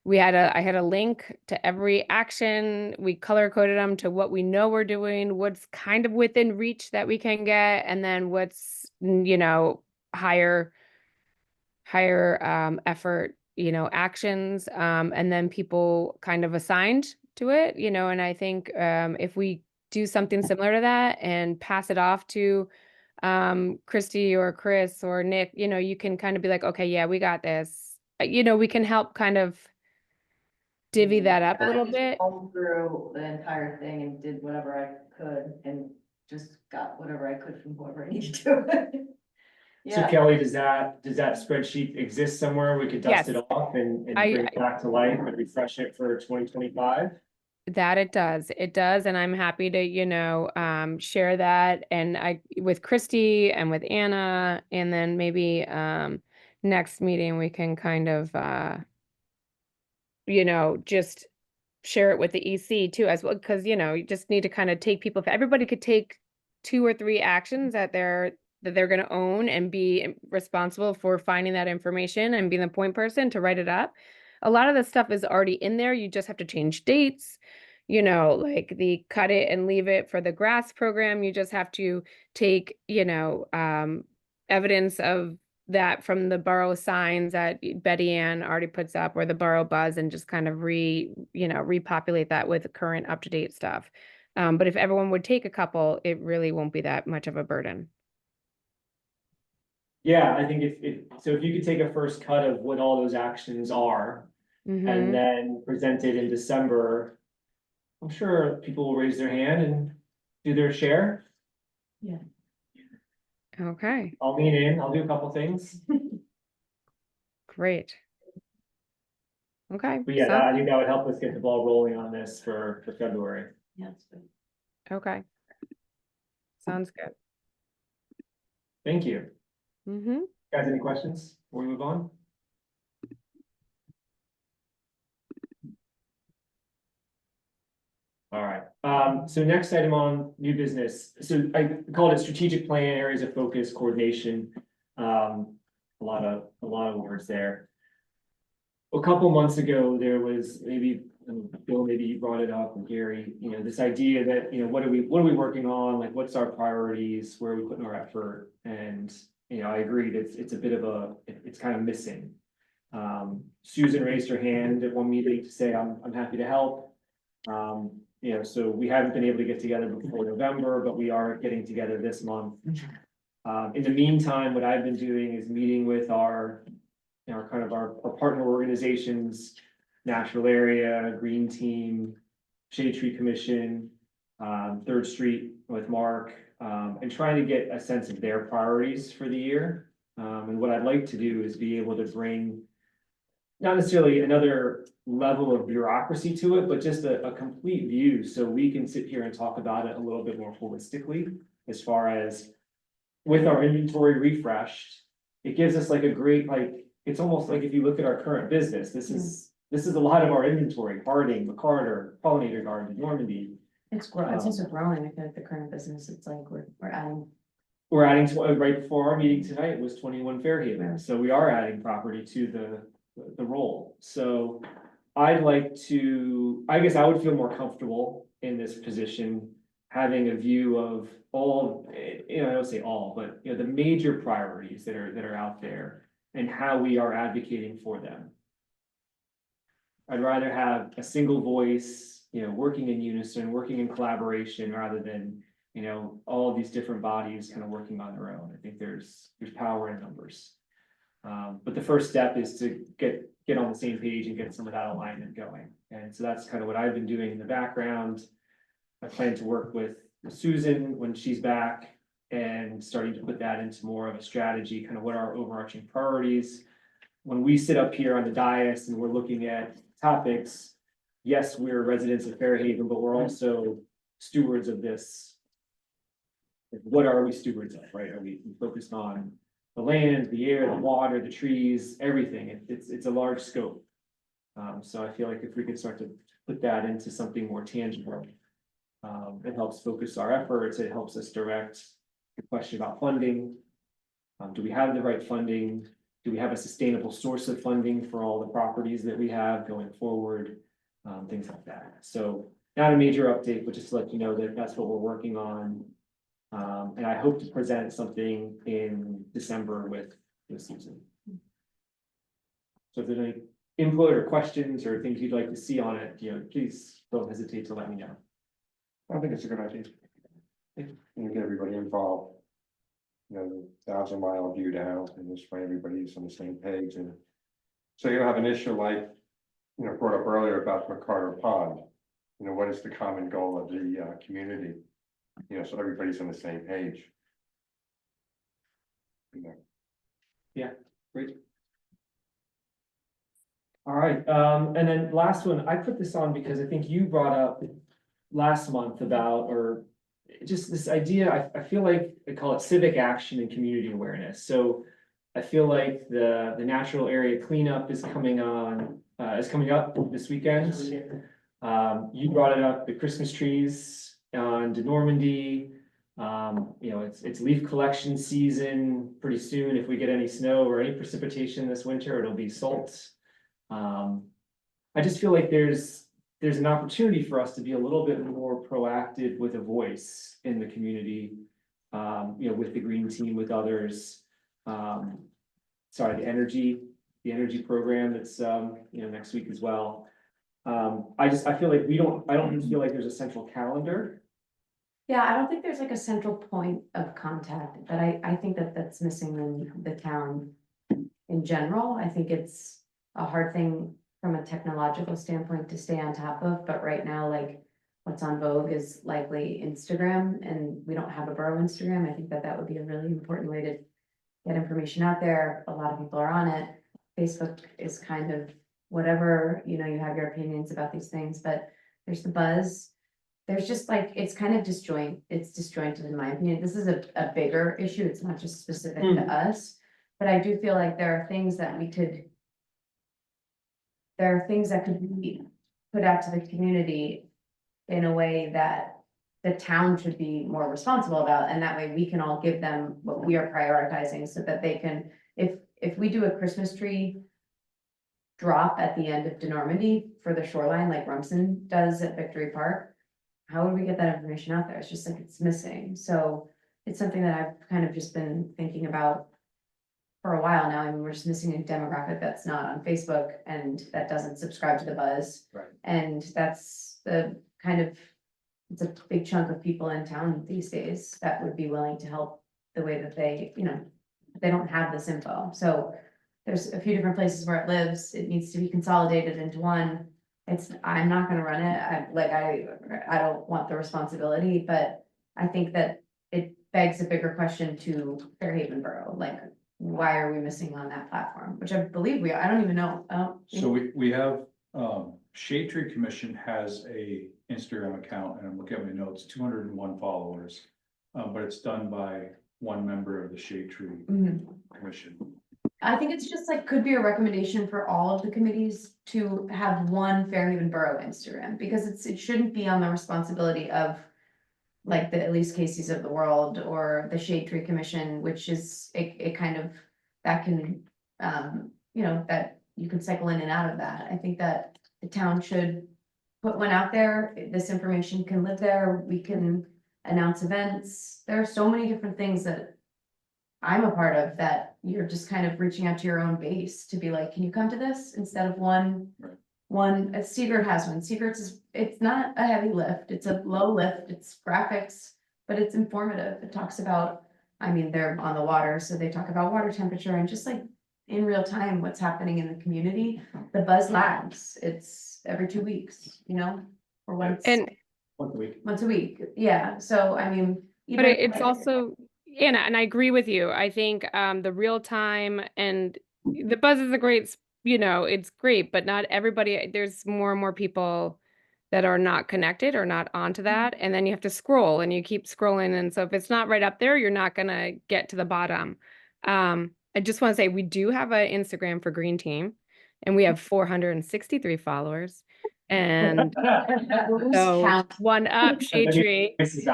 I had a link to every action. We color coded them to what we know we're doing, what's kind of within reach that we can get, and then what's higher effort, actions, and then people kind of assigned to it, and I think if we do something similar to that and pass it off to Christy or Chris or Nick, you can kind of be like, okay, yeah, we got this. We can help kind of divvy that up a little bit. Through the entire thing and did whatever I could and just got whatever I could from whoever I needed to. So Kelly, does that spreadsheet exist somewhere? We could dust Yes. it off and bring it back to life and refresh it for 2025? That it does. It does. And I'm happy to, share that with Christy and with Anna, and then maybe, next meeting, we can kind of, just share it with the EC too, as well. Cause you just need to kind of take people, if everybody could take 2 or 3 actions that they're going to own and be responsible for finding that information and being the point person to write it up. A lot of the stuff is already in there. You just have to change dates, like the cut it and leave it for the grass program. You just have to take, evidence of that from the borough signs that Betty Ann already puts up, or the borough buzz, and just kind of repopulate that with current up-to-date stuff. But if everyone would take a couple, it really won't be that much of a burden. Yeah, I think if you could take a first cut of what all those actions are, Mhm. and then present it in December, I'm sure people will raise their hand and do their share. Okay, I'll lean in, I'll do a couple things. great. Okay. But yeah, I think that would help us get the ball rolling on this for February. Okay. Sounds good. Thank you. Mm-hmm. Guys, any questions before we move on? All right, so next item on new business. So I called it strategic plan, areas of focus, coordination. A lot of words there. A couple months ago, there was Bill, maybe you brought it up, and Gary, this idea that, what are we working on? Like, what's our priorities? Where are we putting our effort? And, I agreed, it's a bit of it's kind of missing. Susan raised her hand at one meeting to say, I'm happy to help. So we haven't been able to get together before November, but we are getting together this month. In the meantime, what I've been doing is meeting with our partner organizations, Natural Area, Green Team, Shade Tree Commission, 3rd Street with Mark, and trying to get a sense of their priorities for the year. And what I'd like to do is be able to bring not necessarily another level of bureaucracy to it, but just a complete view, so we can sit here and talk about it a little bit more holistically, as far as with our inventory refreshed, it gives us like a great, like, it's almost like if you look at our current business, this is a lot of our inventory: Harding, McCarter, Pollinator Garden, Normandy. It's also growing. I feel like the current business, it's like we're adding. We're adding to, right before our meeting tonight was 21 Fairhaven, so we are adding property to the role. So I'd like to, I guess I would feel more comfortable in this position, having a view of all, you know, I don't say all, but you know, the major priorities that are out there and how we are advocating for them. I'd rather have a single voice, you know, working in unison, working in collaboration, rather than, you know, all of these different bodies kind of working on their own. I think there's power in numbers. But the first step is to get on the same page and get some of that alignment going. And so that's kind of what I've been doing in the background. I plan to work with Susan when she's back and starting to put that into more of a strategy, kind of what our overarching priorities. When we sit up here on the dais and we're looking at topics, yes, we're residents of Fairhaven, but we're also stewards of this. What are we stewards of, right? Are we focused on the land, the air, the water, the trees, everything? It's a large scope. So I feel like if we could start to put that into something more tangible, it helps focus our efforts. It helps us direct the question about funding. Do we have the right funding? Do we have a sustainable source of funding for all the properties that we have going forward? Things like that. So not a major update, but just to let you know that that's what we're working on. And I hope to present something in December with Susan. So if there's any input or questions or things you'd like to see on it, you know, please don't hesitate to let me know. I think it's a good idea. You get everybody involved. You know, the 1,000-mile view down, and just when everybody's on the same page. And so you'll have an issue like, you know, brought up earlier about McCarter Pond. You know, what is the common goal of the community? You know, so everybody's on the same page. You know. Yeah, great. All right, and then last one, I put this on because I think you brought up last month about, or just this idea, I feel like I call it civic action and community awareness. So I feel like the natural area cleanup is coming up this weekend. You brought it up, the Christmas trees on to Normandy. You know, it's leaf collection season pretty soon. If we get any snow or any precipitation this winter, it'll be salt. I just feel like there's an opportunity for us to be a little bit more proactive with a voice in the community, you know, with the green team, with others. Sorry, the energy program that's, you know, next week as well. I feel like I don't feel like there's a central calendar. Yeah, I don't think there's like a central point of contact, but I think that's missing in the town in general. I think it's a hard thing from a technological standpoint to stay on top of, but right now, like, what's on vogue is likely Instagram, and we don't have a borough Instagram. I think that would be a really important way to get information out there. A lot of people are on it. Facebook is kind of whatever, you know, you have your opinions about these things, but there's the buzz. There's just like, it's kind of disjointed in my opinion. This is a bigger issue. It's not just specific to us, but I do feel like there are things that could be put out to the community in a way that the town should be more responsible about, and that way we can all give them what we are prioritizing, so that they can, if we do a Christmas tree drop at the end of DeNormandy for the shoreline, like Rumson does at Victory Park, how would we get that information out there? It's just like, it's missing. So it's something that I've kind of just been thinking about for a while now. I mean, we're just missing a demographic that's not on Facebook and that doesn't subscribe to the buzz. Right. And that's the kind of, it's a big chunk of people in town these days that would be willing to help the way that they, you know, they don't have this info. So there's a few different places where it lives. It needs to be consolidated into one. I'm not gonna run it. I don't want the responsibility, but I think that it begs a bigger question to Fairhaven Borough, like, why are we missing on that platform? Which I believe we are, I don't even know. So we have, Shade Tree Commission has a Instagram account, and I'm looking at my notes, 201 followers. But it's done by one member of the Shade Tree Mhm. Commission. I think it's just like, could be a recommendation for all of the committees to have one Fairhaven Borough Instagram, because it shouldn't be on the responsibility of like the Elise Casey's of the world or the Shade Tree Commission, which is, it kind of, that can, you know, that you can cycle in and out of that. I think that the town should put one out there. This information can live there. We can announce events. There are so many different things that I'm a part of that you're just kind of reaching out to your own base to be like, can you come to this instead of one? Right. Seagirt has one. Seagirt's is, it's not a heavy lift. It's a low lift. It's graphics, but it's informative. It talks about, I mean, they're on the water, so they talk about water temperature and just like in real time, what's happening in the community. The Buzz Labs, it's every 2 weeks, you know, or once. And Once a week. Once a week, yeah, so I mean. but even it's like- also, and I agree with you. I think the real time and the buzz is a great, you know, it's great, but not everybody, there's more and more people that are not connected or not onto that. And then you have to scroll and you keep scrolling. And so if it's not right up there, you're not gonna get to the bottom. I just want to say we do have an Instagram for Green Team and we have 463 followers. And so Count. one up Shade Tree. This is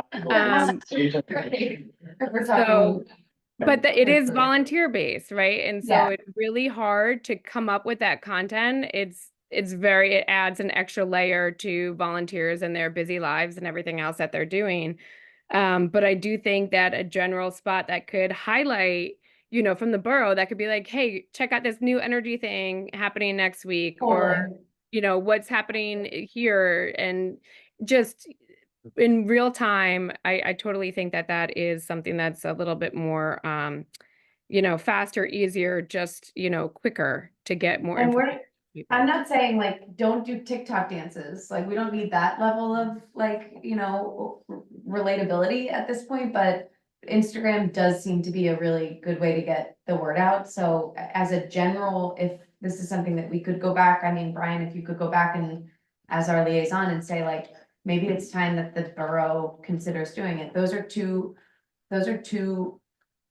We're So, talking. but it is volunteer based, right? And so Yeah. it's really hard to come up with that content. It adds an extra layer to volunteers and their busy lives and everything else that they're doing. But I do think that a general spot that could highlight, you know, from the borough, that could be like, hey, check out this new energy thing happening next week, or, Totally. you know, what's happening here, and just in real time, I totally think that that is something that's a little bit more, you know, faster, easier, just, you know, quicker to get more And information. I'm not saying like, don't do TikTok dances, like, we don't need that level of like, you know, relatability at this point, but Instagram does seem to be a really good way to get the word out, so as a general, if this is something that we could go back, I mean, Brian, if you could go back and as our liaison and say like, maybe it's time that the borough considers doing it, those are two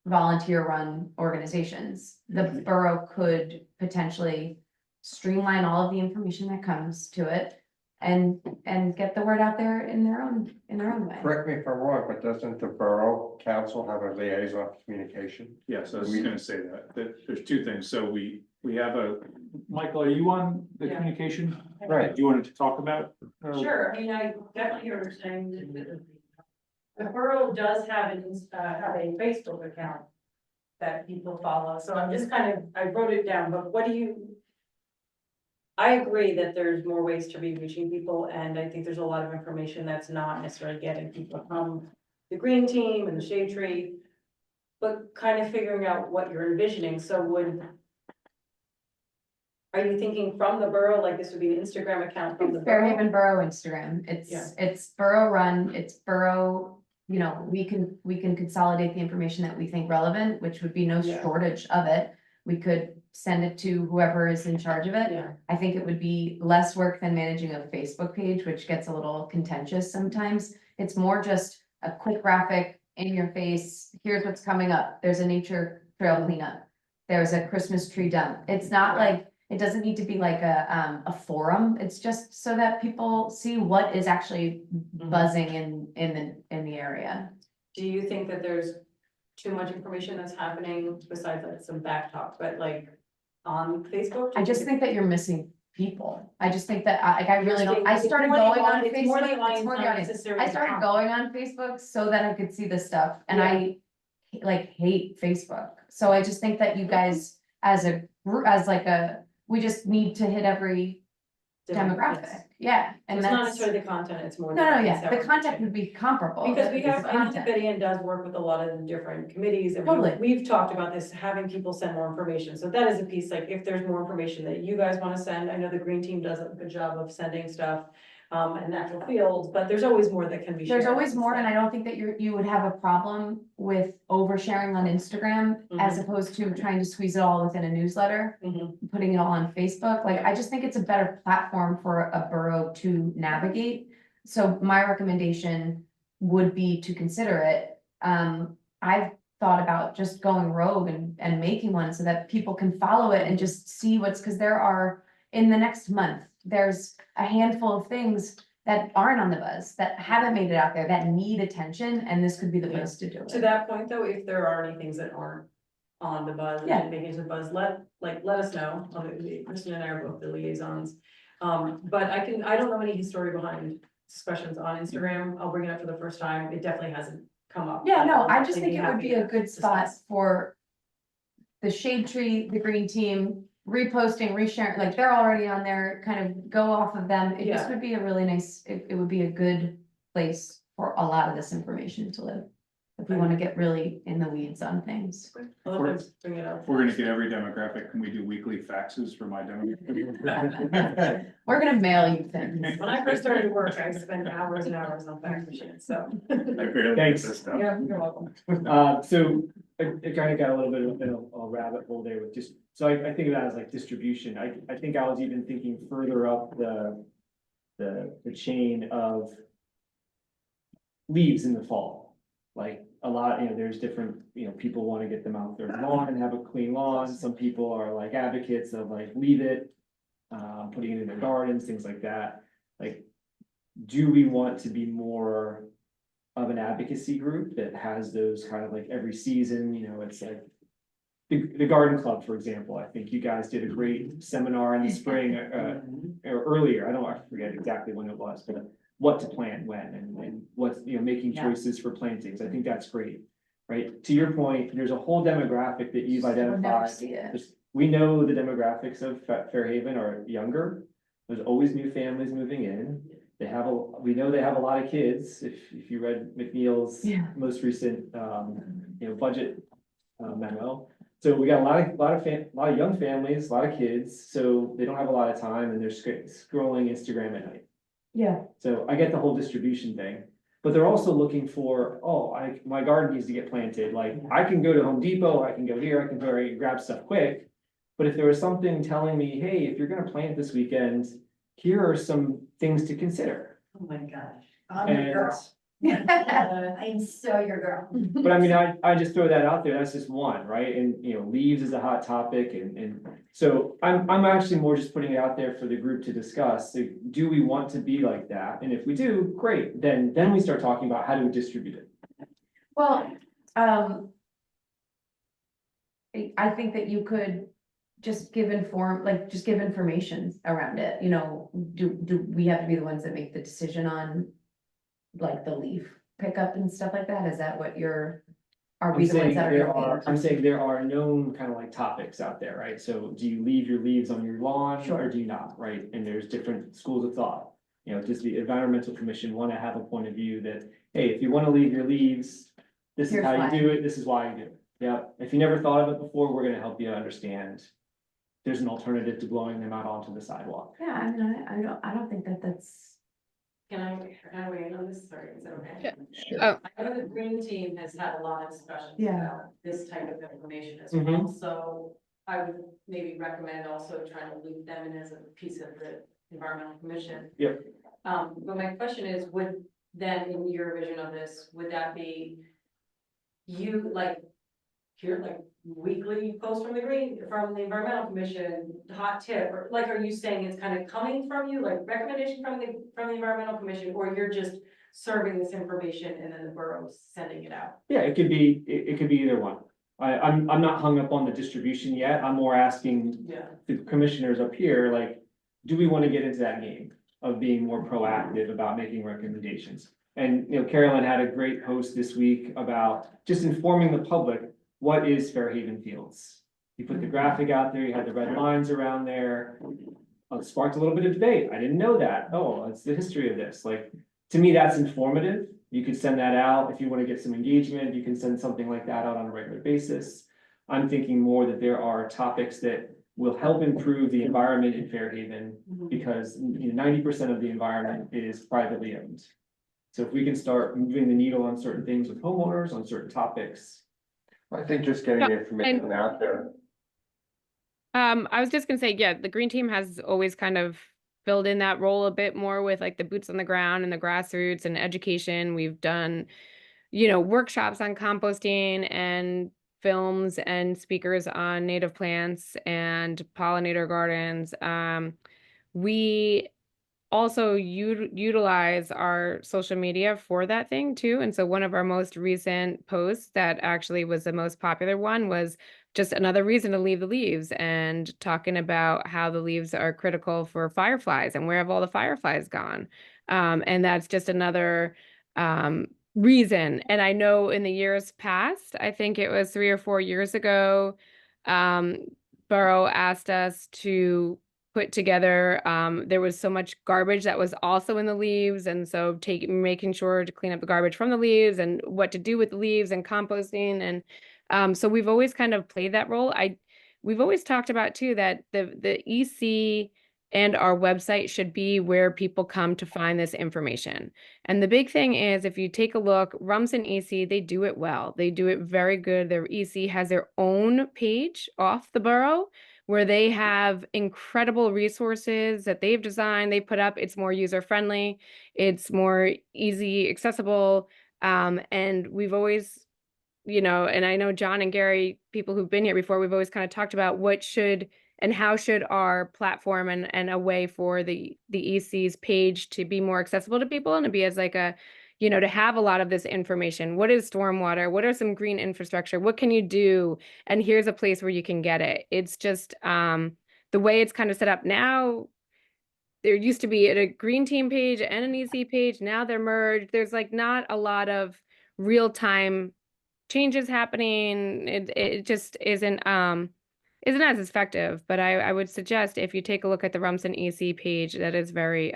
volunteer-run organizations. The borough could potentially streamline all of the information that comes to it and get the word out there in their own way. Correct me if I'm wrong, but doesn't the Borough Council have a liaison communication? Yes, I was gonna say that there's two things. So we have Michael, are you on the Yeah. communication? Right. Do you want to talk about? Sure, I mean, I definitely hear what you're saying. The borough does have a Facebook account that people follow, so I'm just I wrote it down, but I agree that there's more ways to be reaching people, and I think there's a lot of information that's not necessarily getting people from the Green Team and the Shade Tree, but kind of figuring out what you're envisioning. So are you thinking from the borough, like this would be an Instagram account from the borough? Fairhaven Borough Instagram, Yeah. it's borough run, it's borough, you know, we can consolidate the information that we think relevant, which would be no Yeah. shortage of it. We could send it to whoever is in charge of it. Yeah. I think it would be less work than managing a Facebook page, which gets a little contentious sometimes. It's more just a quick graphic in your face. Here's what's coming up. There's a nature trail cleanup. There's a Christmas tree dump. It's not like, it doesn't need to be like a forum. It's just so that people see what is actually buzzing in the area. Do you think that there's too much information that's happening besides like some back talk, but like on Facebook? I just think that you're missing people. I just think that I really don't, I It's started more the going on audience- it's more the Facebook. audience, It's more the not audience. necessarily I the started content. going on Facebook so that I could see this stuff and Yeah. I like hate Facebook. So I just think that you guys as a group, as like we just need to hit every demographic. Yeah, and It's not that's, necessarily the content, it's more. no, audience yeah, that the we're content reaching. would be comparable. Because we It's have, I know that content. Betty Ann does work with a lot of the different committees, and Totally. we've talked about this, having people send more information, so that is a piece, like, if there's more information that you guys wanna send, I know the Green Team does a good job of sending stuff. and natural fields, but there's always more that can be shared. There's always more, and I don't think that you would have a problem with oversharing on Instagram as opposed to trying to squeeze it all within a newsletter, Mhm. putting it all on Facebook. Like, I just think it's a better platform for a borough to navigate. So my recommendation would be to consider it. I've thought about just going rogue and making one so that people can follow it and just see because there are, in the next month, there's a handful of things that aren't on the buzz, that haven't made it out there, that need attention, and this could be the place to do To it. that point, though, if there are any things that aren't on the buzz, Yeah. and making it to the buzz, let us know. Kristen and I are both the liaisons. But I don't know any history behind discussions on Instagram. I'll bring it up for the first time. It definitely hasn't come up. Yeah, no, I'll I just definitely think it would be happy a to good spot discuss. for the shade tree, the green team, reposting, resharing, like they're already on there, kind of go off of them. It just Yeah. would be a really nice, it would be a good place for a lot of this information to live. If we want to get really in the weeds on things. I'll definitely bring it up. We're gonna get every demographic. Can we do weekly faxes for my demographic? We're gonna mail you things. When I first started work, I spent hours and hours on fax machines, so. I barely get Thanks. this stuff. Yeah, you're welcome. So it kind of got a little bit of a rabbit hole there with just, so I think of that as like distribution. I think I was even thinking further up the chain of leaves in the fall. Like a lot, there's different, people want to get them out their lawn and have a clean lawn. Some people are like advocates of like, leave it, putting it in their gardens, things like that. Like, do we want to be more of an advocacy group that has those kind of like every season, it's like the garden club, for example. I think you guys did a great seminar in the spring, or earlier. I forget exactly when it was, but what to plant when and what's, making choices for plantings. I think that's great, right? To your point, there's a whole demographic that you've We'll never identified. see it. We know the demographics of Fairhaven are younger. There's always new families moving in. We know they have a lot of kids. If you read McNeil's Yeah. most recent, budget memo. So we got a lot of young families, a lot of kids, so they don't have a lot of time and they're scrolling Instagram at night. Yeah. So I get the whole distribution thing, but they're also looking for, my garden needs to get planted. Like, I can go to Home Depot, I can go here, I can go and grab stuff quick. But if there was something telling me, hey, if you're gonna plant this weekend, here are some things to consider. Oh my gosh. I'm And- your girl. I'm so your girl. But I mean, I just throw that out there, that's just one, right? And, leaves is a hot topic and so I'm actually more just putting it out there for the group to discuss. So do we want to be like that? And if we do, great, then we start talking about how do we distribute it. Well, I think that you could just give information around it, do we have to be the ones that make the decision on like the leaf pickup and stuff like that? Is that what are we the ones that are? I'm saying there are known kind of like topics out there, right? So do you leave your leaves on your lawn or do you not, right? And there's different schools of thought. Does the environmental commission want to have a point of view that, hey, if you want to leave your leaves, this is Here's how you why. do it, this is why you do it. Yeah, if you never thought of it before, we're gonna help you understand. There's an alternative to blowing them out onto the sidewalk. Yeah, I mean, I don't think that's. Can I weigh in on this? Sorry, is that okay? Yeah. Sure. Oh. I know the green team has had a lot of discussions Yeah. about this type of information as Mhm. well, so I would maybe recommend also trying to loop them in as a piece of the environmental commission. Yep. But my question is, would then, in your vision of this, would that be you, weekly post from the environmental commission, hot tip, or are you saying it's kind of coming from you, like recommendation from the environmental commission, or you're just serving this information and then the borough's sending it out? Yeah, it could be either one. I'm not hung up on the distribution yet. I'm more asking Yeah. the commissioners up here, like, do we want to get into that game of being more proactive about making recommendations? And, Carolyn had a great post this week about just informing the public, what is Fairhaven Fields? You put the graphic out there, you had the red lines around there. It sparked a little bit of debate. I didn't know that. Oh, it's the history of this. Like, to me, that's informative. You could send that out. If you want to get some engagement, you can send something like that out on a regular basis. I'm thinking more that there are topics that will help improve the environment in Fairhaven because 90% of the environment is privately owned. So if we can start moving the needle on certain things with homeowners, on certain topics. I think just getting Yeah, the information out there. I was just gonna say, yeah, the green team has always kind of filled in that role a bit more with like the boots on the ground and the grassroots and education. We've done, workshops on composting and films and speakers on native plants and pollinator gardens. We also utilize our social media for that thing too. And so one of our most recent posts that actually was the most popular one was just another reason to leave the leaves and talking about how the leaves are critical for fireflies and where have all the fireflies gone. And that's just another reason. And I know in the years past, I think it was 3 or 4 years ago, um, Borough asked us to put together, there was so much garbage that was also in the leaves, and so making sure to clean up the garbage from the leaves and what to do with the leaves and composting. And so we've always kind of played that role. We've always talked about too that the EC and our website should be where people come to find this information. And the big thing is, if you take a look, Rumson EC, they do it well. They do it very good. Their EC has their own page off the Borough where they have incredible resources that they've designed, they put up. It's more user-friendly, it's more easy, accessible. And we've always, and I know John and Gary, people who've been here before, we've always kind of talked about what should and how should our platform and a way for the EC's page to be more accessible to people and to be as like a, to have a lot of this information. What is stormwater? What are some green infrastructure? What can you do? And here's a place where you can get it. It's just the way it's kind of set up now. There used to be a green team page and an EC page. Now they're merged. There's like not a lot of real time changes happening. It just isn't as effective. But I would suggest if you take a look at the Rumson EC page, that is very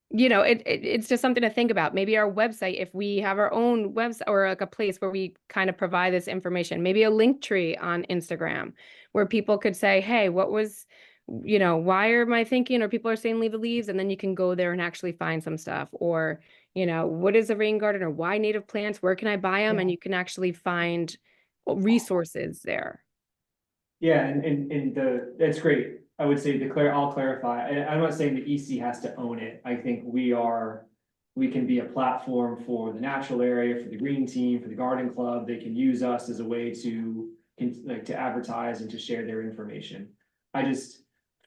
it's just something to think about. Maybe our website, if we have our own website or like a place where we kind of provide this information, maybe a link tree on Instagram where people could say, hey, what was, why am I thinking, or people are saying leave the leaves, and then you can go there and actually find some stuff. Or, what is a rain garden, or why native plants? Where can I buy them? And you can actually find resources there. Yeah, and that's great. I would say I'll clarify. I'm not saying the EC has to own it. I think we can be a platform for the natural area, for the green team, for the garden club. They can use us as a way to advertise and to share their information.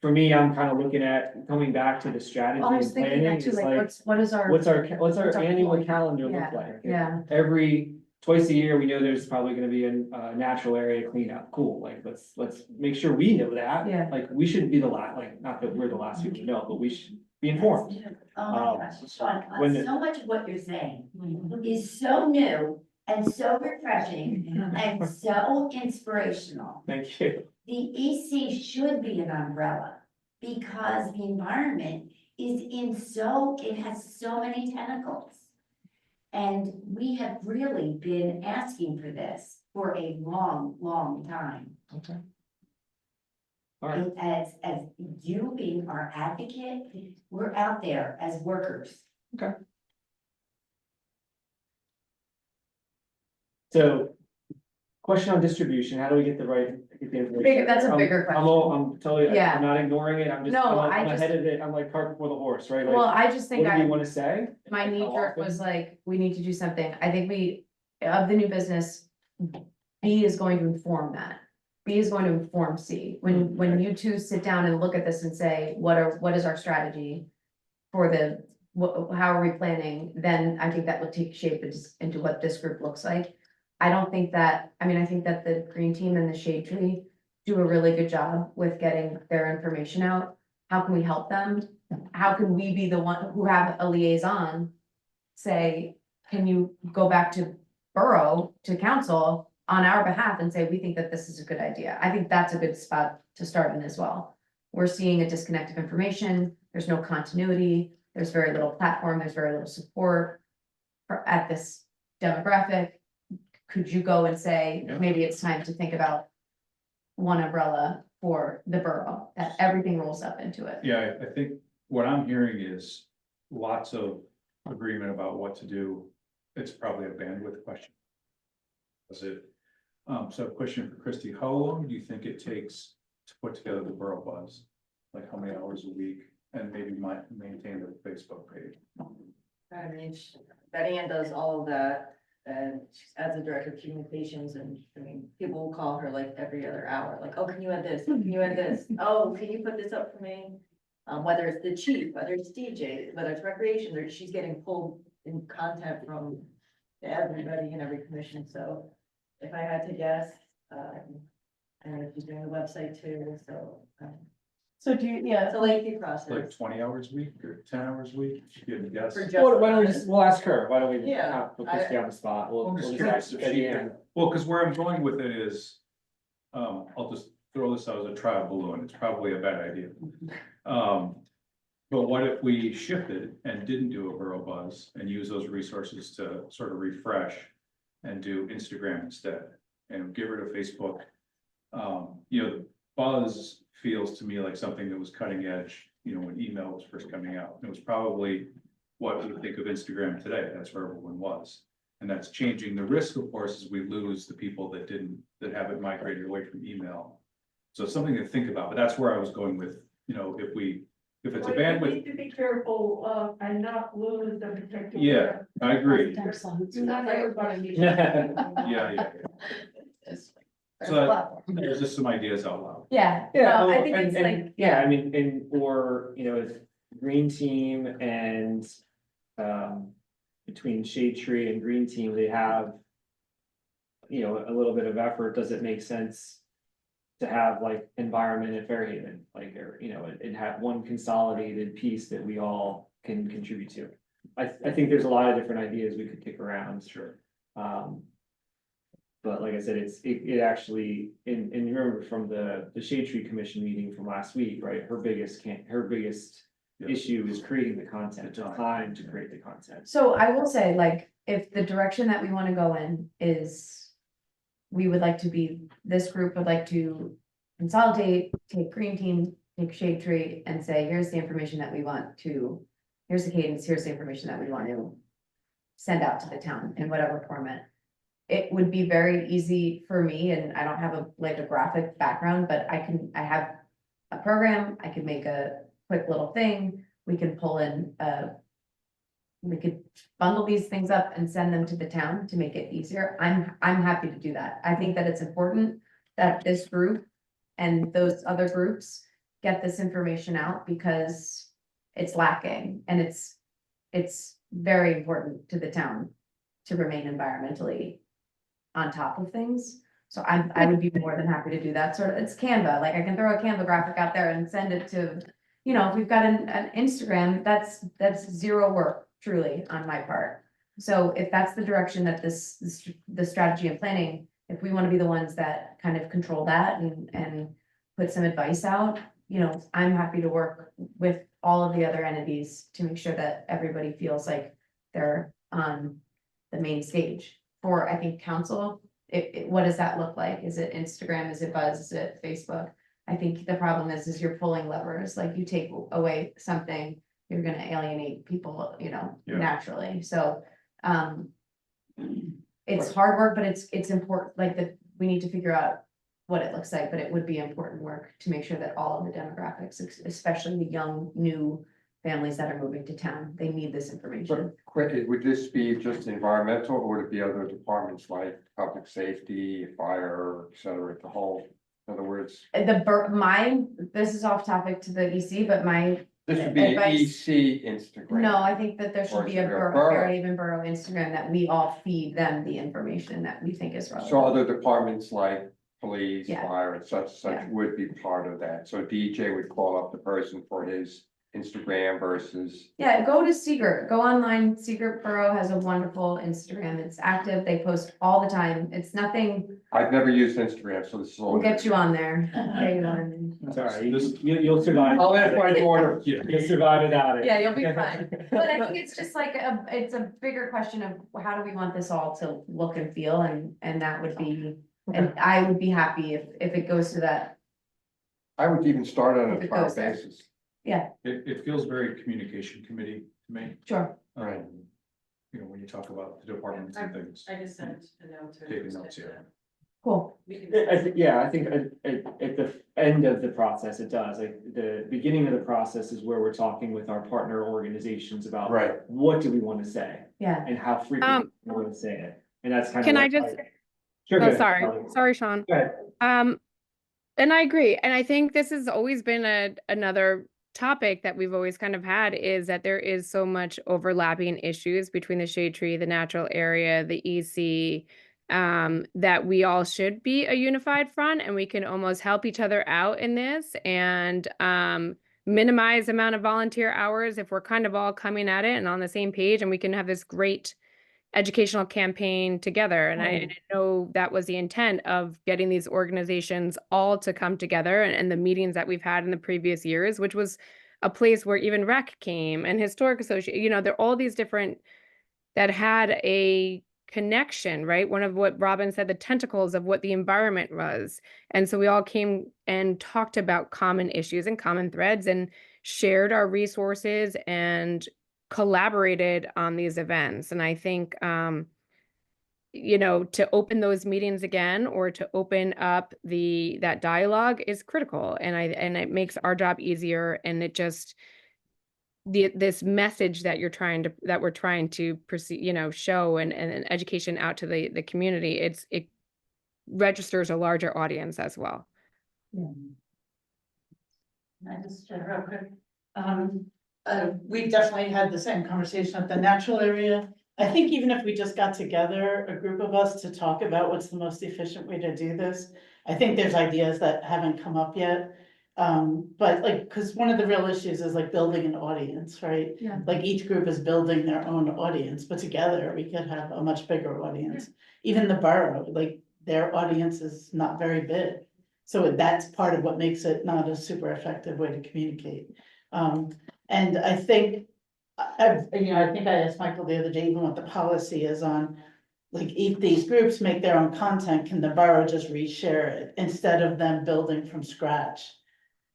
For me, I'm kind of looking at coming back to the strategy I was and thinking planning. that too, It's like, what's our what's our annual plan? calendar look Yeah, like? yeah. Twice a year, we know there's probably gonna be a natural area cleanup. Cool, like, let's make sure we know that. Yeah. Like, we shouldn't be the last, like, not that we're the last people to know, but we should be informed. Oh my gosh, Sean, when the- so much of what you're saying is so new and so refreshing and so inspirational. Thank you. The EC should be an umbrella because the environment it has so many tentacles. And we have really been asking for this for a long, long time. Okay. All right. And as you being our advocate, we're out there as workers. Okay. So, question on distribution, how do we get the information? That's a bigger question. I'm totally, Yeah. I'm not ignoring it, I'm just, No, I'm I ahead of it, I'm like cart before the horse, right? Well, Like, I just think what do you wanna say? my Like, knee how jerk often? was like, we need to do something. I think of the new business, B is going to inform that. B is going to inform C. When you two sit down and look at this and say, what is our strategy for how are we planning? Then I think that will take shape into what this group looks like. I think that the green team and the shade tree do a really good job with getting their information out. How can we help them? How can we be the one who have a liaison? Say, can you go back to Borough, to council on our behalf and say, we think that this is a good idea. I think that's a good spot to start in as well. We're seeing a disconnect of information. There's no continuity. There's very little platform. There's very little support at this demographic. Could you go and say, maybe it's time to think about one umbrella for the borough, that everything rolls up into it. Yeah, I think what I'm hearing is lots of agreement about what to do. It's probably a bandwidth question. Is it? So a question for Christie, how long do you think it takes to put together the borough buzz? Like how many hours a week, and maybe might maintain the Facebook page? I mean, Betty Ann does all of that, and she's as a director of communications, and I mean, people will call her like every other hour, like, oh, can you add this? Can you add this? Oh, can you put this up for me? Whether it's the chief, whether it's DJ, whether it's recreation, she's getting pulled in contact from everybody in every commission, so if I had to guess, and she's doing the website too, so, So do you, yeah, it's a lengthy Like process. 20 hours a week or 10 hours a week? If you had to guess. For just- Why don't we just, we'll ask her, why don't we Yeah, not put Christie on the spot, we'll I'm just just curious ask if Betty she Ann. could- Well, because where I'm going with it is, I'll just throw this out as a trial balloon. It's probably a bad idea. But what if we shifted and didn't do a borough buzz and use those resources to sort of refresh and do Instagram instead and get rid of Facebook? You know, the buzz feels to me like something that was cutting edge, you know, when email was first coming out. It was probably what we think of Instagram today. That's where everyone was. And that's changing. The risk, of course, is we lose the people that haven't migrated away from email. So it's something to think about, but that's where I was going with, you know, if it's a Well, you bandwidth, need to be careful, and not lose the particular. yeah, I agree. Not everybody. Yeah. So that, there's just some ideas out loud. Yeah, Yeah, no, I well, think it's and- like, yeah, I mean, or, you know, if Green Team and, between Shade Tree and Green Team, they have, you know, a little bit of effort, does it make sense to have like environment at Fairhaven, like, or, you know, and have one consolidated piece that we all can contribute to? I think there's a lot of different ideas we could kick around. Sure. But like I said, it actually, and you remember from the Shade Tree Commission meeting from last week, right? Her biggest Yeah. issue is creating the content, the time to create the content. so I will say, like, if the direction that we wanna go in is. We would like to be, this group would like to consolidate, take Green Team, take Shade Tree, and say, here's the information that we want to. Here's the cadence, here's the information that we want to send out to the town in whatever format. It would be very easy for me, and I don't have a graphic background, but I have a program, I can make a quick little thing, we can pull in, we could bundle these things up and send them to the town to make it easier. I'm happy to do that. I think that it's important that this group and those other groups get this information out because it's lacking, and it's very important to the town to remain environmentally on top of things. So I would be more than happy to do that sort of, it's Canva, like I can throw a Canva graphic out there and send it to, you know, if we've got an Instagram, that's zero work truly on my part. So if that's the direction that the strategy and planning, if we want to be the ones that kind of control that and put some advice out, you know, I'm happy to work with all of the other entities to make sure that everybody feels like they're on the main stage. For, I think, council, what does that look like? Is it Instagram? Is it Buzz? Is it Facebook? I think the problem is you're pulling levers, like you take away something, you're gonna alienate people, you know, Yeah. naturally, so. It's hard work, but it's important, like we need to figure out what it looks like, but it would be important work to make sure that all of the demographics, especially the young, new families that are moving to town, they need this information. Would this be just environmental, or would it be other departments like public safety, fire, et cetera, the whole, in other words? This is off topic to the EC, but This would be an advice- EC Instagram. no, I think that there should Or be is a it a borough? Fairhaven Borough Instagram that we all feed them the information that we think is So relevant. other departments like police, Yeah. fire, and such Yeah. would be part of that. So DJ would call up the person for his Instagram versus. Yeah, go to Seeger, go online, Seeger Borough has a wonderful Instagram, it's active, they post all the time, it's nothing, I've never used Instagram, so this is all. we'll get you on there. There you are. It's all right, you'll survive. I'll ask my daughter. You'll survive without it. Yeah, you'll be fine. But I think it's just like it's a bigger question of how do we want this all to look and feel, and that would be, and I would be happy if it goes to that I would even start on If a it trial goes there. basis. It feels very communication committee to me. Sure. Right. You know, when you talk about the departments and things, I just sent a note to. taking notes, yeah. Cool. Yeah, I think at the end of the process, it does, like, the beginning of the process is where we're talking with our partner organizations about. Right. What do we want to say, Yeah. and how frequently we want to say it, and that's kind of. Can I just, Sure, go oh, ahead, sorry, Kelly. sorry, Sean. Go ahead. And I agree. And I think this has always been another topic that we've always kind of had, is that there is so much overlapping issues between the shade tree, the natural area, the EC, that we all should be a unified front, and we can almost help each other out in this, and minimize the amount of volunteer hours if we're kind of all coming at it and on the same page, and we can have this great educational campaign together. And I know that was the intent of getting these organizations all to come together, and the meetings that we've had in the previous years, which was a place where even rec came and historic association, you know, they're all these different that had a connection, right? One of what Robin said, the tentacles of what the environment was. And so we all came and talked about common issues and common threads, and shared our resources and collaborated on these events. And I think, you know, to open those meetings again, or to open up that dialogue, is critical. And it makes our job easier. And it just, this message that we're trying to proceed, you know, show, and education out to the community, it registers a larger audience as well. I just, real quick, we've definitely had the same conversation at the natural area. I think even if we just got together, a group of us, to talk about what's the most efficient way to do this, I think there's ideas that haven't come up yet. But like, cause one of the real issues is like building an audience, right? Yeah. Like each group is building their own audience, but together we could have a much bigger audience. Even the borough, like their audience is not very big. So that's part of what makes it not a super effective way to communicate. And I think, I think I asked Michael the other day, even what the policy is on, like, if these groups make their own content, can the borough just reshare it instead of them building from scratch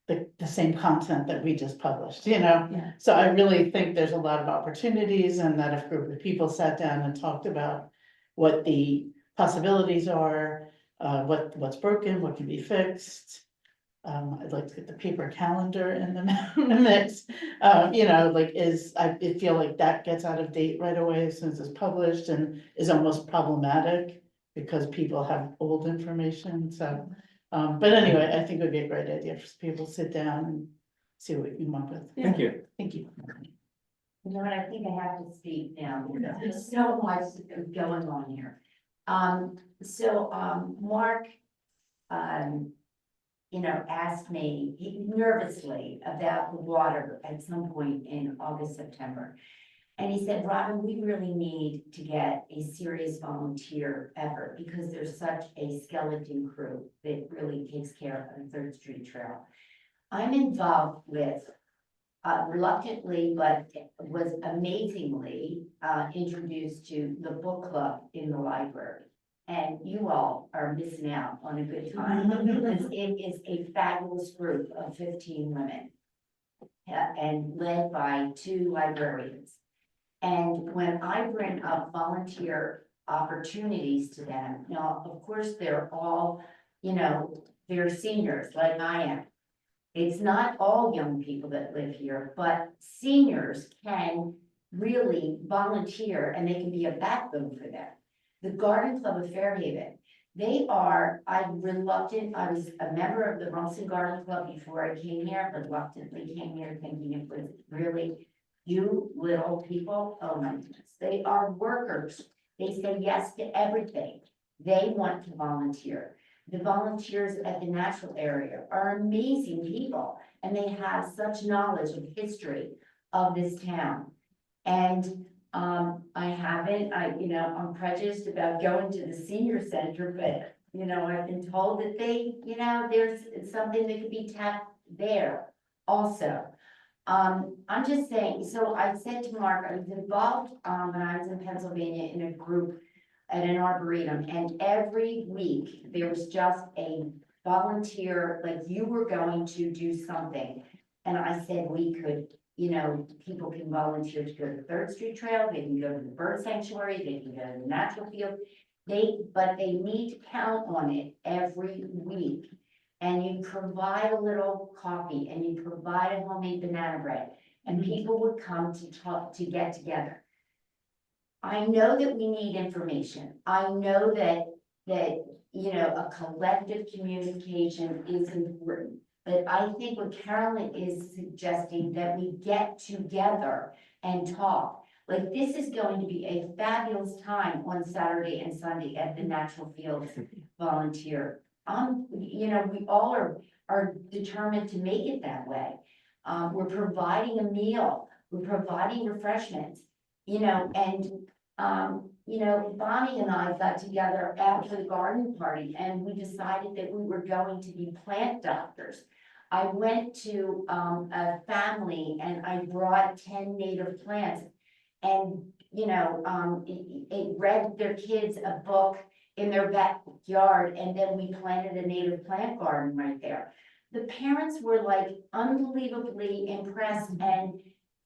the same content that we just published, you know? Yeah. So I really think there's a lot of opportunities, and that if a group of people sat down and talked about what the possibilities are, what's broken, what can be fixed. I'd like to get the paper calendar in the mix, you know, like I feel like that gets out of date right away as soon as it's published, and is almost problematic because people have old information, so. But anyway, I think it would be a great idea for people to sit down and see what we can come up with. Thank you. Thank you. You know what, I think I have to speak now, because there's so much going on here. Mark, you know, asked me nervously about the water at some point in August, September. And he said, Robin, we really need to get a serious volunteer effort, because there's such a skeleton crew that really takes care of the Third Street Trail. I'm involved with, reluctantly, but was amazingly introduced to the book club in the library. And you all are missing out on a good time, because it is a fabulous group of 15 women, and led by 2 librarians. And when I bring up volunteer opportunities to them, now, of course, they're all, you know, they're seniors like I am. It's not all young people that live here, but seniors can really volunteer, and they can be a backbone for them. The Garden Club of Fairhaven, I was a member of the Rumson Garden Club before I came here, reluctantly came here thinking it was really, you little people, oh my goodness, they are workers. They say yes to everything. They want to volunteer. The volunteers at the natural area are amazing people, and they have such knowledge of history of this town. And I'm prejudiced about going to the senior center, but, you know, I've been told that there's something that could be tapped there also. I'm just saying, so I said to Mark, I was involved, when I was in Pennsylvania in a group at an arboretum, and every week there was just a volunteer, like you were going to do something. And I said we could, you know, people can volunteer to go to Third Street Trail, they can go to the bird sanctuary, they can go to the natural field. But they need to count on it every week. And you provide a little coffee and you provide a homemade banana bread. And people would come to talk, to get together. I know that we need information. I know that, you know, a collective communication is important. But I think what Carolyn is suggesting, that we get together and talk. Like, this is going to be a fabulous time on Saturday and Sunday at the Natural Fields Volunteer. You know, we all are determined to make it that way. We're providing a meal, we're providing refreshments, you know, and, you know, Bonnie and I got together after the garden party and we decided that we were going to be plant doctors. I went to, a family and I brought 10 native plants and, you know, it read their kids a book in their backyard, and then we planted a native plant garden right there. The parents were like unbelievably impressed and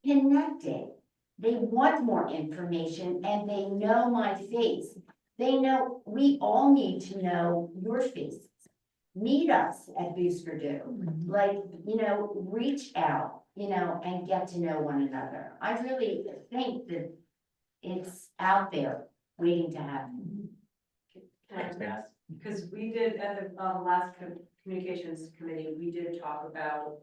connected. They want more information and they know my face. They know, we all need to know your faces. Meet us at Booster Do, like, you know, reach out, you know, and get to know one another. I really think that it's out there waiting to happen. Can I ask? Because we did, at the last communications committee, we did talk about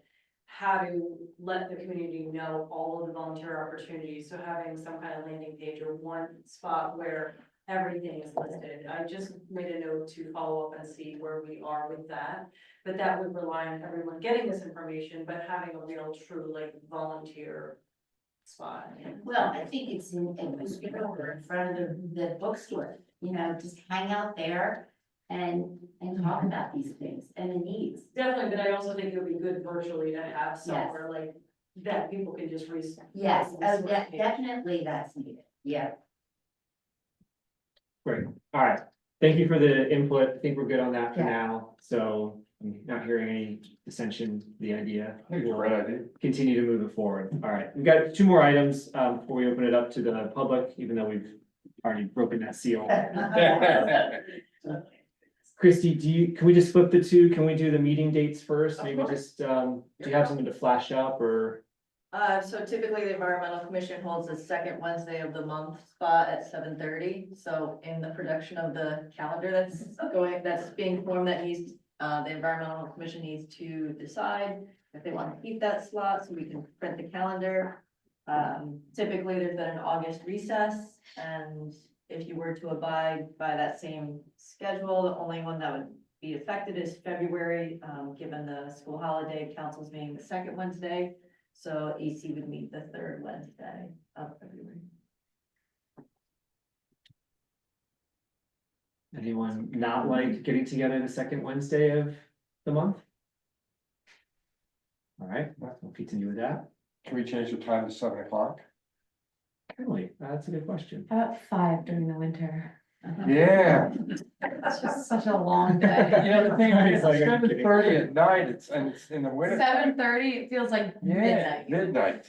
how to let the community know all of the volunteer opportunities. So having some kind of landing page or one spot where everything is listed. I just made a note to follow up and see where we are with that. But that would rely on everyone getting this information, but having a real true like volunteer spot. Well, I think it's in front of the bookstore, you know, just hang out there and talk about these things and the needs. Definitely, but I also think it would be good virtually to have somewhere like that people can just Yes, oh, definitely that's needed, yeah. Great, all right. Thank you for the input. I think we're good on that for Yeah. now. So I'm not hearing any dissension, to the idea. I think it's a great idea. Continue to move it forward. All right, we've got two more items before we open it up to the public, even though we've already broken that seal. Christy, can we just flip the two? Can we do the meeting dates first? Maybe just, do you have something to flash up or? So typically the environmental commission holds the second Wednesday of the month spot at 7:30. So in the production of the calendar that's being formed, that needs, the environmental commission needs to decide if they want to keep that slot so we can print the calendar. Typically there's been an August recess, and if you were to abide by that same schedule, the only one that would be affected is February, given the school holiday, council's meeting the second Wednesday. So AC would meet the third Wednesday of February. Anyone not like getting together the second Wednesday of the month? All right, we'll continue with that. Can we change the time to 7 o'clock? Really, that's a good question. How about 5 during the winter? Yeah. It's just such a long day. You know, the thing is, like, I'm kidding. 7:30 at night, it's in the winter. 7:30, it feels like Yeah, midnight. midnight.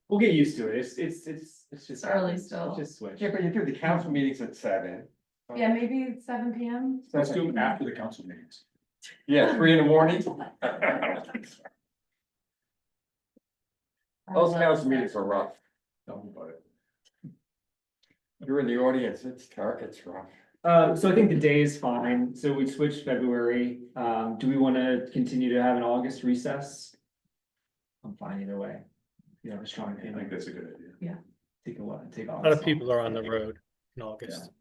We'll get used to it. It's just. Early happens. still. It's just switch. Yeah, but you do the council meetings at 7. Yeah, maybe 7 PM. Let's do it after the council meetings. Yeah, 3 in the morning. Those council meetings are rough. Tell me about it. You're in the audience, it's rough. So I think the day is fine. So we switched February. Do we want to continue to have an August recess? I'm fine either way. You have a strong I think opinion. that's a good idea. Take a what? Take A August. lot of off. people are on the road in August.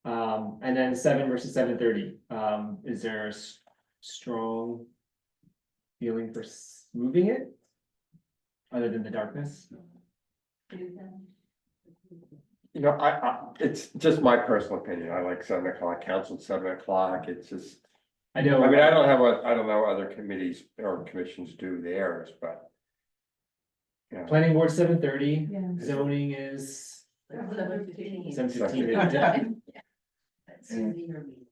And then 7 versus 7:30. Is there a strong feeling for moving it? Other than the darkness? You know, it's just my personal opinion. I like 7 o'clock, council 7 o'clock. It's just, I know. I mean, I don't know what other committees or commissions do theirs, but. You know, Planning board 7:30, Yeah. zoning is 7:15. 7:15.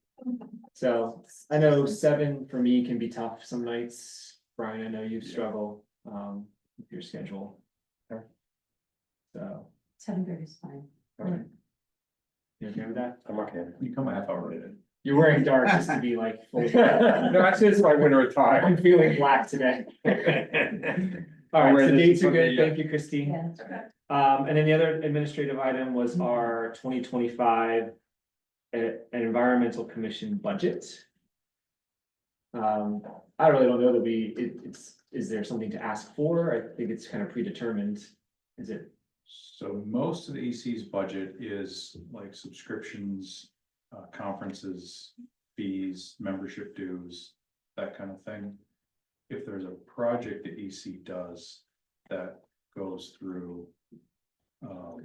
So I know 7 for me can be tough some nights. Brian, I know you struggle with your schedule. So, 7:30 is fine. all right. You okay with that? I'm okay. You come a half hour later. You're wearing dark just to be like full. No, actually, it's my winter attire. I'm feeling black today. All right, so dates are good. Thank you, Christine. Yeah. And then the other administrative item was our 2025 an environmental commission budget. I really don't know that is there something to ask for? I think it's kind of predetermined. Is it? So most of the EC's budget is like subscriptions, conferences, fees, membership dues, that kind of thing. If there's a project that EC does that goes through, well,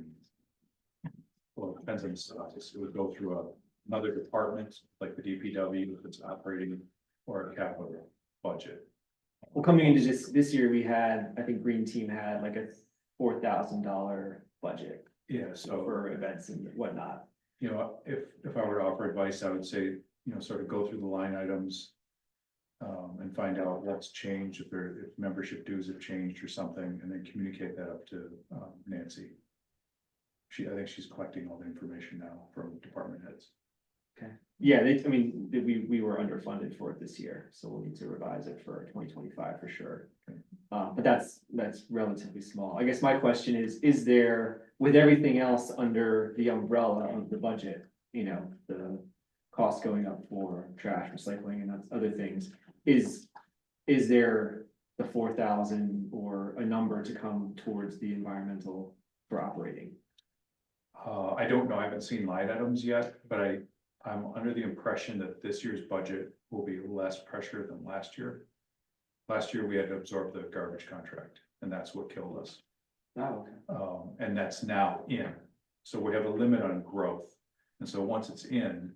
it depends on the size, it would go through another department, like the DPW, if it's operating, or a capital budget. Well, coming into this year, we had, I think Green Team had like a $4,000 budget Yeah, so, for events and whatnot. you know, if I were to offer advice, I would say, you know, sort of go through the line items. And find out what's changed, if membership dues have changed or something, and then communicate that up to Nancy. I think she's collecting all the information now from department heads. Okay, yeah, we were underfunded for it this year, so we'll need to revise it for 2025 for sure. But that's relatively small. I guess my question is there, with everything else under the umbrella of the budget, you know, the cost going up for trash, recycling and other things, is there the 4,000 or a number to come towards the environmental for operating? I don't know, I haven't seen line items yet, but I'm under the impression that this year's budget will be less pressure than last year. Last year, we had to absorb the garbage contract, and that's what killed us. Oh, okay. And that's now in, so we have a limit on growth, and so once it's in,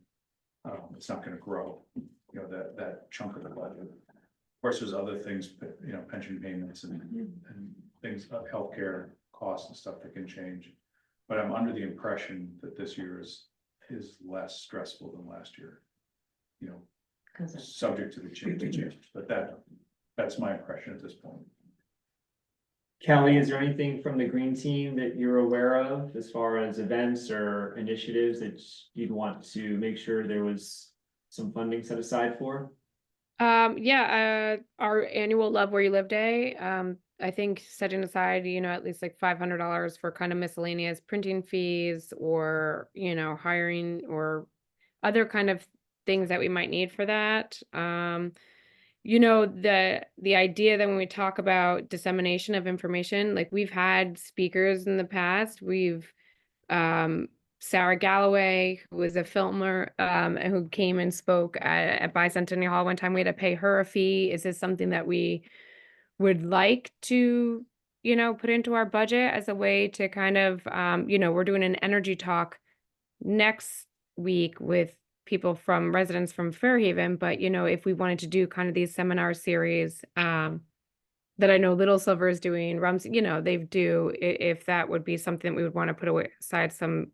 it's not gonna grow, you know, that chunk of the budget. Of course, there's other things, you know, pension payments and things, healthcare costs and stuff that can change. But I'm under the impression that this year is less stressful than last year. You know, subject to the change, but that's my impression at this point. Kelly, is there anything from the Green Team that you're aware of as far as events or initiatives that you'd want to make sure there was some funding set aside for? Yeah, our annual Love Where You Live Day, I think setting aside, you know, at least like $500 for kind of miscellaneous printing fees or, you know, hiring or other kind of things that we might need for that. You know, the idea that when we talk about dissemination of information, like we've had speakers in the past, we've Sarah Galloway, who was a filmer, who came and spoke at Bicentennial Hall one time. We had to pay her a fee. Is this something that we would like to, you know, put into our budget as a way to kind of, you know, we're doing an energy talk next week with people from residents from Fairhaven, but you know, if we wanted to do kind of these seminar series, that I know Little Silver is doing, Rumsey, you know, they do, if that would be something we would want to put aside some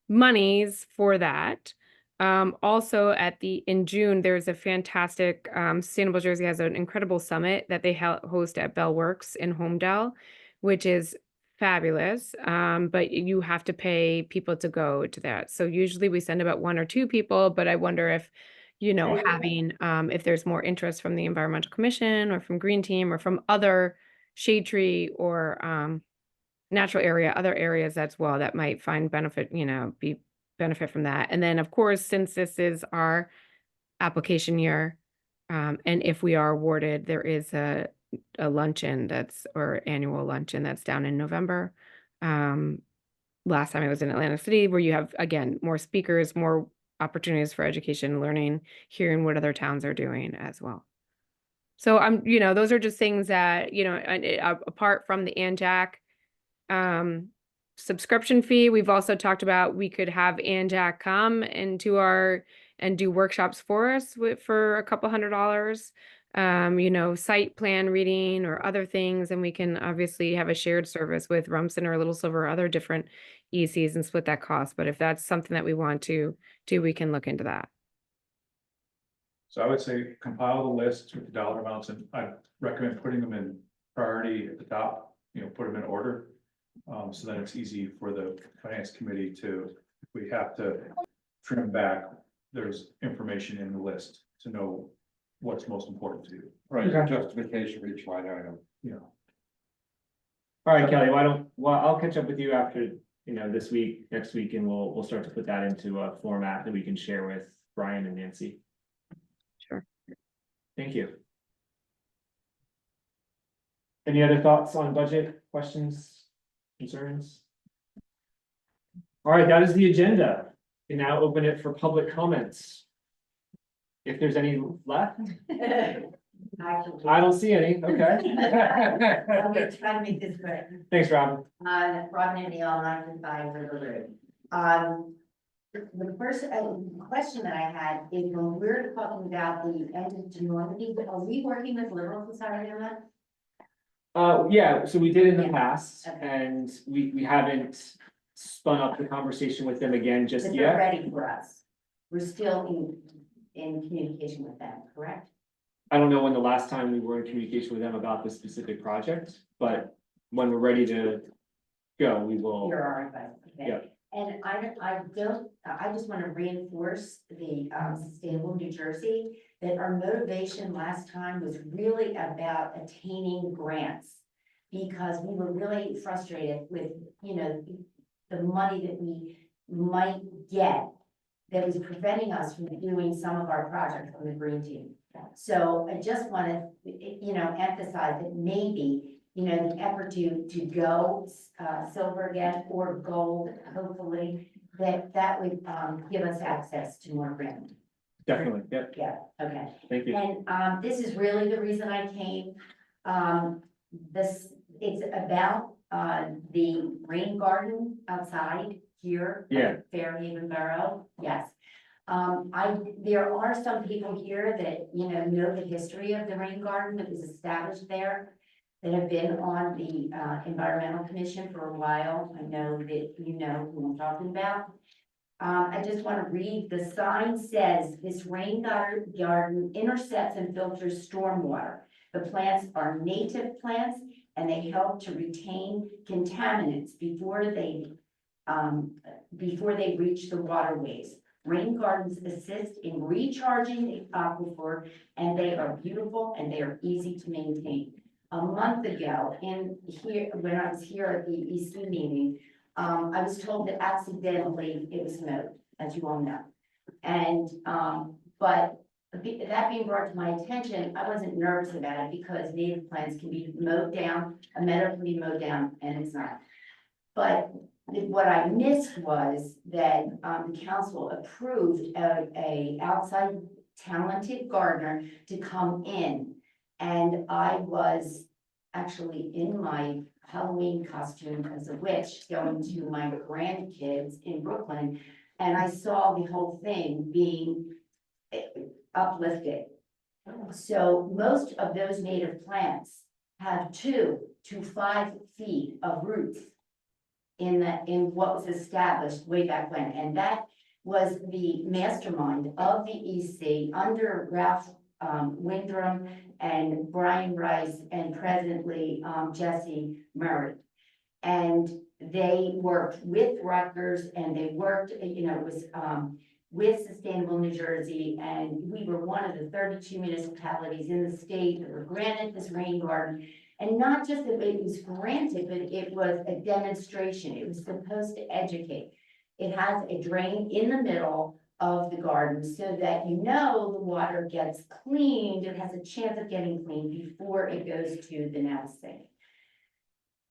monies for that. Also in June, there's a fantastic, Sustainable Jersey has an incredible summit that they host at Bell Works in Homedale, which is fabulous. But you have to pay people to go to that. So usually we send about 1 or 2 people, but I wonder if, you know, having, if there's more interest from the Environmental Commission or from Green Team or from other shade tree or, natural area, other areas as well that might find benefit, you know, benefit from that. And then of course, since this is our application year, and if we are awarded, there is a luncheon or annual luncheon that's down in November. Last time I was in Atlantic City, where you have, again, more speakers, more opportunities for education, learning, hearing what other towns are doing as well. So you know, those are just things that, you know, apart from the ANJAC subscription fee, we've also talked about we could have ANJAC come and do workshops for us for a couple $100, you know, site plan reading or other things, and we can obviously have a shared service with Rumson or Little Silver or other different ECs and split that cost. But if that's something that we want to do, we can look into that. So I would say compile the lists with the dollar amounts, and I recommend putting them in priority at the top, put them in order. So then it's easy for the finance committee to, if we have to trim back, there's information in the list to know what's most important to you. Right, Okay. justification for each line item. All right, Kelly, I'll catch up with you after, this week, next week, and we'll start to put that into a format that we can share with Brian and Nancy. Sure. Thank you. Any other thoughts on budget, questions, concerns? All right, that is the agenda. We now open it for public comments. If there's any left, Actually, I don't see any, okay. I'm gonna try to make this quick. Thanks, Robin. Robin and Neil, 925 River Road. The first question that I had is when we're talking about the end of denormity, are we working with Liberal Society on that? Yeah, so we did in the Yeah. past, Okay. and we haven't spun up the conversation with them again just But they're yet. ready for us. We're still in communication with them, correct? I don't know when the last time we were in communication with them about this specific project, but when we're ready to go, we will. You're all right, okay. Yeah. And I just want to reinforce the Sustainable New Jersey, that our motivation last time was really about attaining grants. Because we were really frustrated with, the money that we might get that was preventing us from doing some of our projects on the green team. So I just want to, emphasize that maybe, the effort to go silver again or gold, hopefully, that would give us access to more grant. Definitely, yep, Yeah, okay. thank you. And this is really the reason I came. It's about the rain garden outside here. Yeah. Fairhaven Borough, yes. There are some people here that, know the history of the rain garden that was established there, that have been on the Environmental Commission for a while. I know that you know who I'm talking about. I just want to read, the sign says, this rain garden intercepts and filters stormwater. The plants are native plants and they help to retain contaminants before they reach the waterways. Rain gardens assist in recharging the aquifer, and they are beautiful and they are easy to maintain. A month ago, when I was here at the EC meeting, I was told that accidentally it was mowed, as you all know. And, but that being brought to my attention, I wasn't nervous about it because native plants can be mowed down, a meadow can be mowed down, and it's not. But what I missed was that the council approved a outside talented gardener to come in. And I was actually in my Halloween costume as a witch going to my grandkids in Brooklyn. And I saw the whole thing being uplifted. So most of those native plants have 2 to 5 feet of roots in what was established way back when. And that was the mastermind of the EC under Ralph Windrum and Brian Rice and presently Jesse Murray. And they worked with Rutgers and they worked, with Sustainable New Jersey. And we were one of the 32 municipalities in the state that were granted this rain garden. And not just that it was granted, but it was a demonstration. It was supposed to educate. It has a drain in the middle of the garden so that the water gets cleaned. It has a chance of getting cleaned before it goes to the now sink.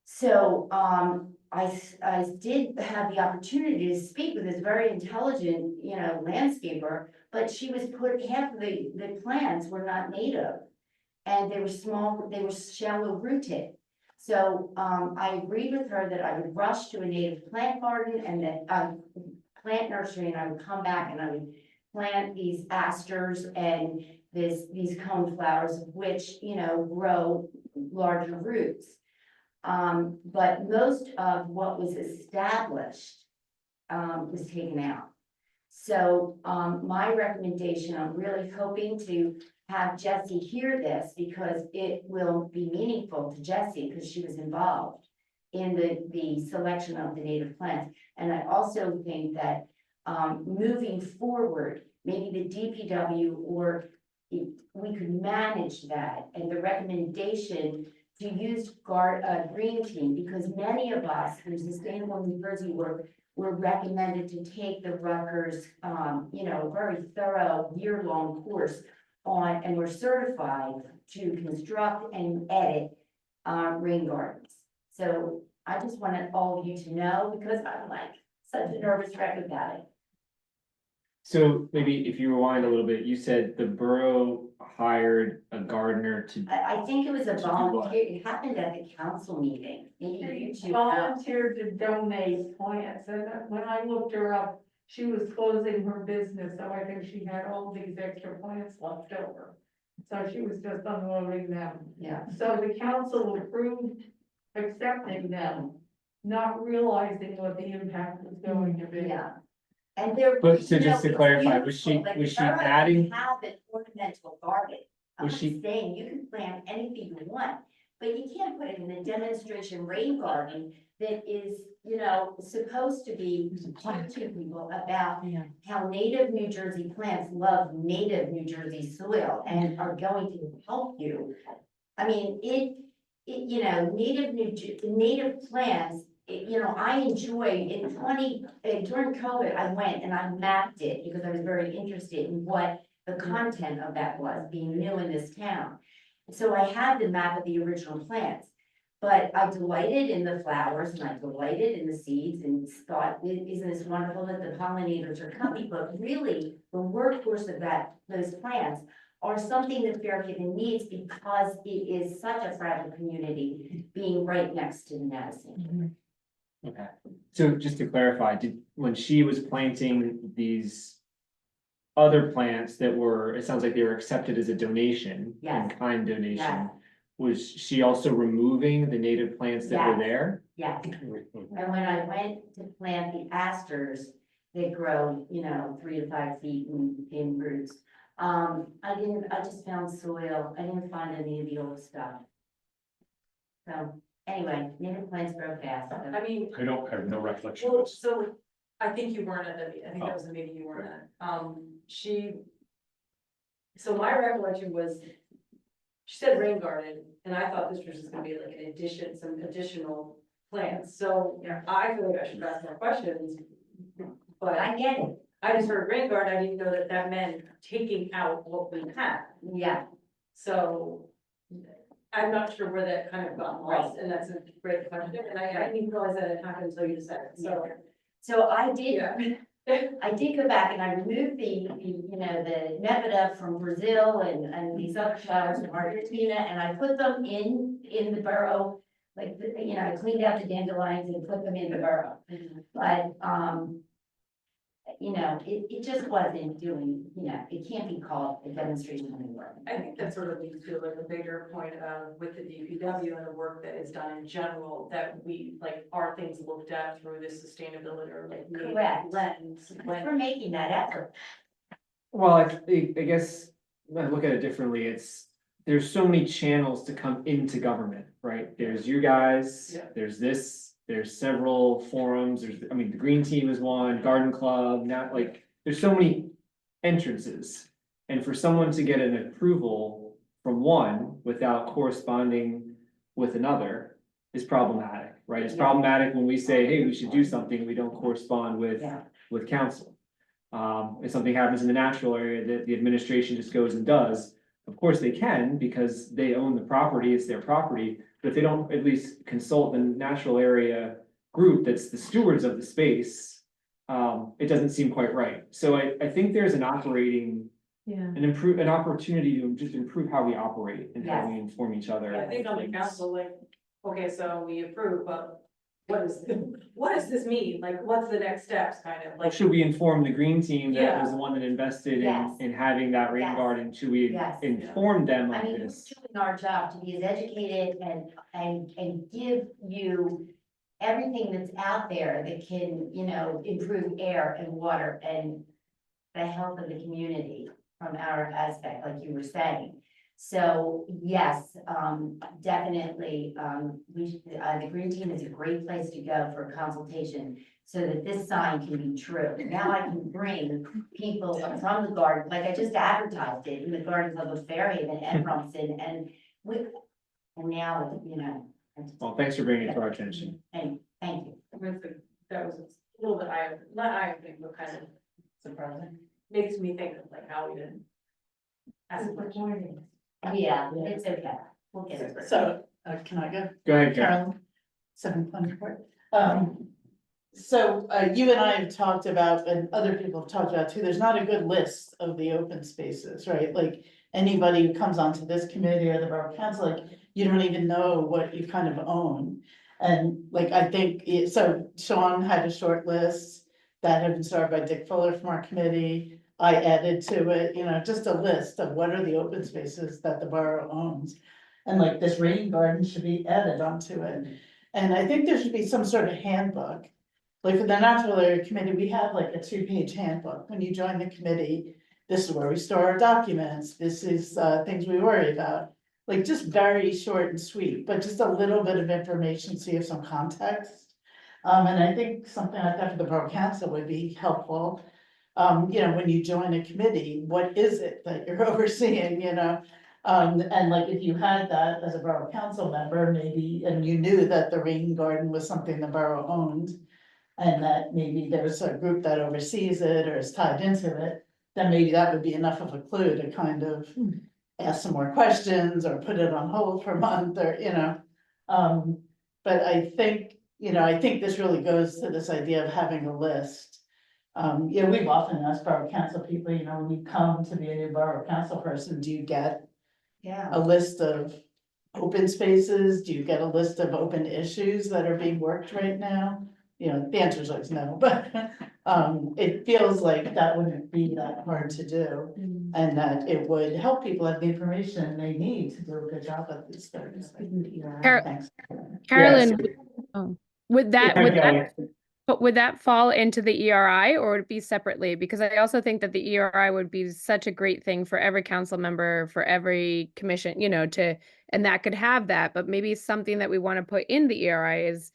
So I did have the opportunity to speak with this very intelligent, landscaper, but she was half of the plants were not native. And they were small, they were shallow rooted. So I agreed with her that I would rush to a native plant garden and that plant nursery, and I would come back and I would plant these asters and these cone flowers, which grow larger roots. But most of what was established was taken out. So, my recommendation, I'm really hoping to have Jessie hear this because it will be meaningful to Jessie because she was involved in the selection of the native plants. And I also think that, moving forward, maybe the DPW or we could manage that and the recommendation to use green team, because many of us in Sustainable New Jersey were recommended to take the Rutgers, very thorough year-long course on, and we're certified to construct and edit, rain gardens. So I just wanted all of you to know, because I'm like such a nervous wreck about it. So maybe if you rewind a little bit, you said the borough hired a gardener to, I think it was a To do what? volunteer, it happened at the council meeting. Maybe you two know. Volunteered to donate plants, and when I looked her up, she was closing her business, so I think she had all these extra plants left over. So she was just unloading them. Yeah. So the council approved accepting them, not realizing what the impact was going to be. Yeah. And there. But so you know, just to it's clarify, beautiful, but was she the borough doesn't adding? have an ornamental garden. I'm Was not she- saying you can plant anything you want, but you can't put it in a demonstration rain garden that is, supposed to be talk to people about how native New Jersey plants love native New Jersey soil and are going to help you. I mean, native plants, I enjoy during COVID, I went and I mapped it because I was very interested in what the content of that was, being new in this town. So I had the map of the original plants, but I delighted in the flowers and I delighted in the seeds and thought, isn't this wonderful that the pollinators are coming? But really, the workhorse of those plants are something that Fairhaven needs because it is such a fragile community, being right next to the Madison. Okay, so just to clarify, when she was planting these other plants that were, it sounds like they were accepted as a donation, Yes. in kind donation. Yes. Was she also removing the native plants that were Yes. there? Yes, and when I went to plant the asters, they grow, 3 to 5 feet in roots. I just found soil, I didn't find any of the old stuff. So, anyway, native plants grow fast. So. I mean, I have no recollection of well, this. so I think you weren't at the meeting, I think that was the meeting you weren't at. So my recollection was, she said rain garden, and I thought this was just gonna be like an addition, some additional plants. So I feel like I should ask more questions. But I get it, I just heard rain garden, I didn't know that that meant taking out what we have. yeah, So I'm not sure where that kind of got lost, and that's a great question, and I didn't realize that it happened until you said it, so. so I did. Yeah. I did go back and I removed the nepeta from Brazil and these other flowers from Argentina, and I put them in the burrow. Like, I cleaned out the dandelions and put them in the burrow. But, it just wasn't doing, it can't be called a demonstration anymore. I think that sort of leads to like a bigger point of with the DPW and the work that is done in general, that we, like, are things looked at through this sustainability or like Correct. lens. We're making that effort. Well, I guess, I look at it differently, there's so many channels to come into government, right? There's you guys, Yeah. there's there's several forums, the Green Team is one, Garden Club, there's so many entrances. And for someone to get an approval from one without corresponding with another is problematic, right? It's Yeah. problematic when we say, hey, we should do something, we don't correspond Yeah. with council. If something happens in the natural area that the administration just goes and does, of course they can, because they own the property, it's their property, but if they don't at least consult the natural area group that's the stewards of the space, it doesn't seem quite right. So I think there's an opportunity to just improve how we operate and how we inform each other. I think on the council, like, okay, so we approve, but what does this mean? Like, what's the next steps, kind of Well, like? should we inform the green team that Yeah. was the one that invested Yes. in having that rain Yes. garden? Should we Yes. inform them I of mean, we're this? doing our job to be as educated and give you everything that's out there that can, improve air and water and the health of the community from our aspect, like you were saying. So, yes, definitely, the green team is a great place to go for a consultation so that this sign can be true. Now I can bring people from the garden, like I just advertised it in the Gardens of Fairhaven and Rumson, and now, you know. Well, thanks for bringing it to our attention. Thank you. That was a little bit not eye-opening, but kind of surprising. Makes me think of like how we didn't. Ask the question. Yeah, it's okay. We'll get it. So, can I go? Go ahead, Karen. Carolyn, 724. So, you and I have talked about, and other people have talked about too, there's not a good list of the open spaces, right? Like, anybody who comes onto this committee or the borough council, like, you don't even know what you kind of own. And like, I think, so Sean had a short list that had been started by Dick Fuller from our committee. I added to it, you know, just a list of what are the open spaces that the borough owns. And like this rain garden should be added onto it. And I think there should be some sort of handbook. Like for the natural area committee, we have like a 2-page handbook. When you join the committee, this is where we store our documents. This is things we worry about. Like just very short and sweet, but just a little bit of information, so you have some context. And I think something like that for the borough council would be helpful. You know, when you join a committee, what is it that you're overseeing, you know? And like if you had that as a borough council member, maybe, and you knew that the rain garden was something the borough owned, and that maybe there's a group that oversees it or is tied into it, then maybe that would be enough of a clue to kind of ask some more questions or put it on hold for a month or, you know. But I think, you know, I think this really goes to this idea of having a list. Yeah, we've often asked borough council people, you know, when you come to be a new borough council person, do you get Yeah. a list of open spaces? Do you get a list of open issues that are being worked right now? You know, the answer is always no, but it feels like that wouldn't be that hard to do. And that it would help people have the information they need to do a good job at these things. Thanks. Carolyn, Yes. would that, Yeah, would that, Kelly. but would that fall into the ERI or would it be separately? Because I also think that the ERI would be such a great thing for every council member, for every commission, you know, and that could have that, but maybe something that we want to put in the ERI is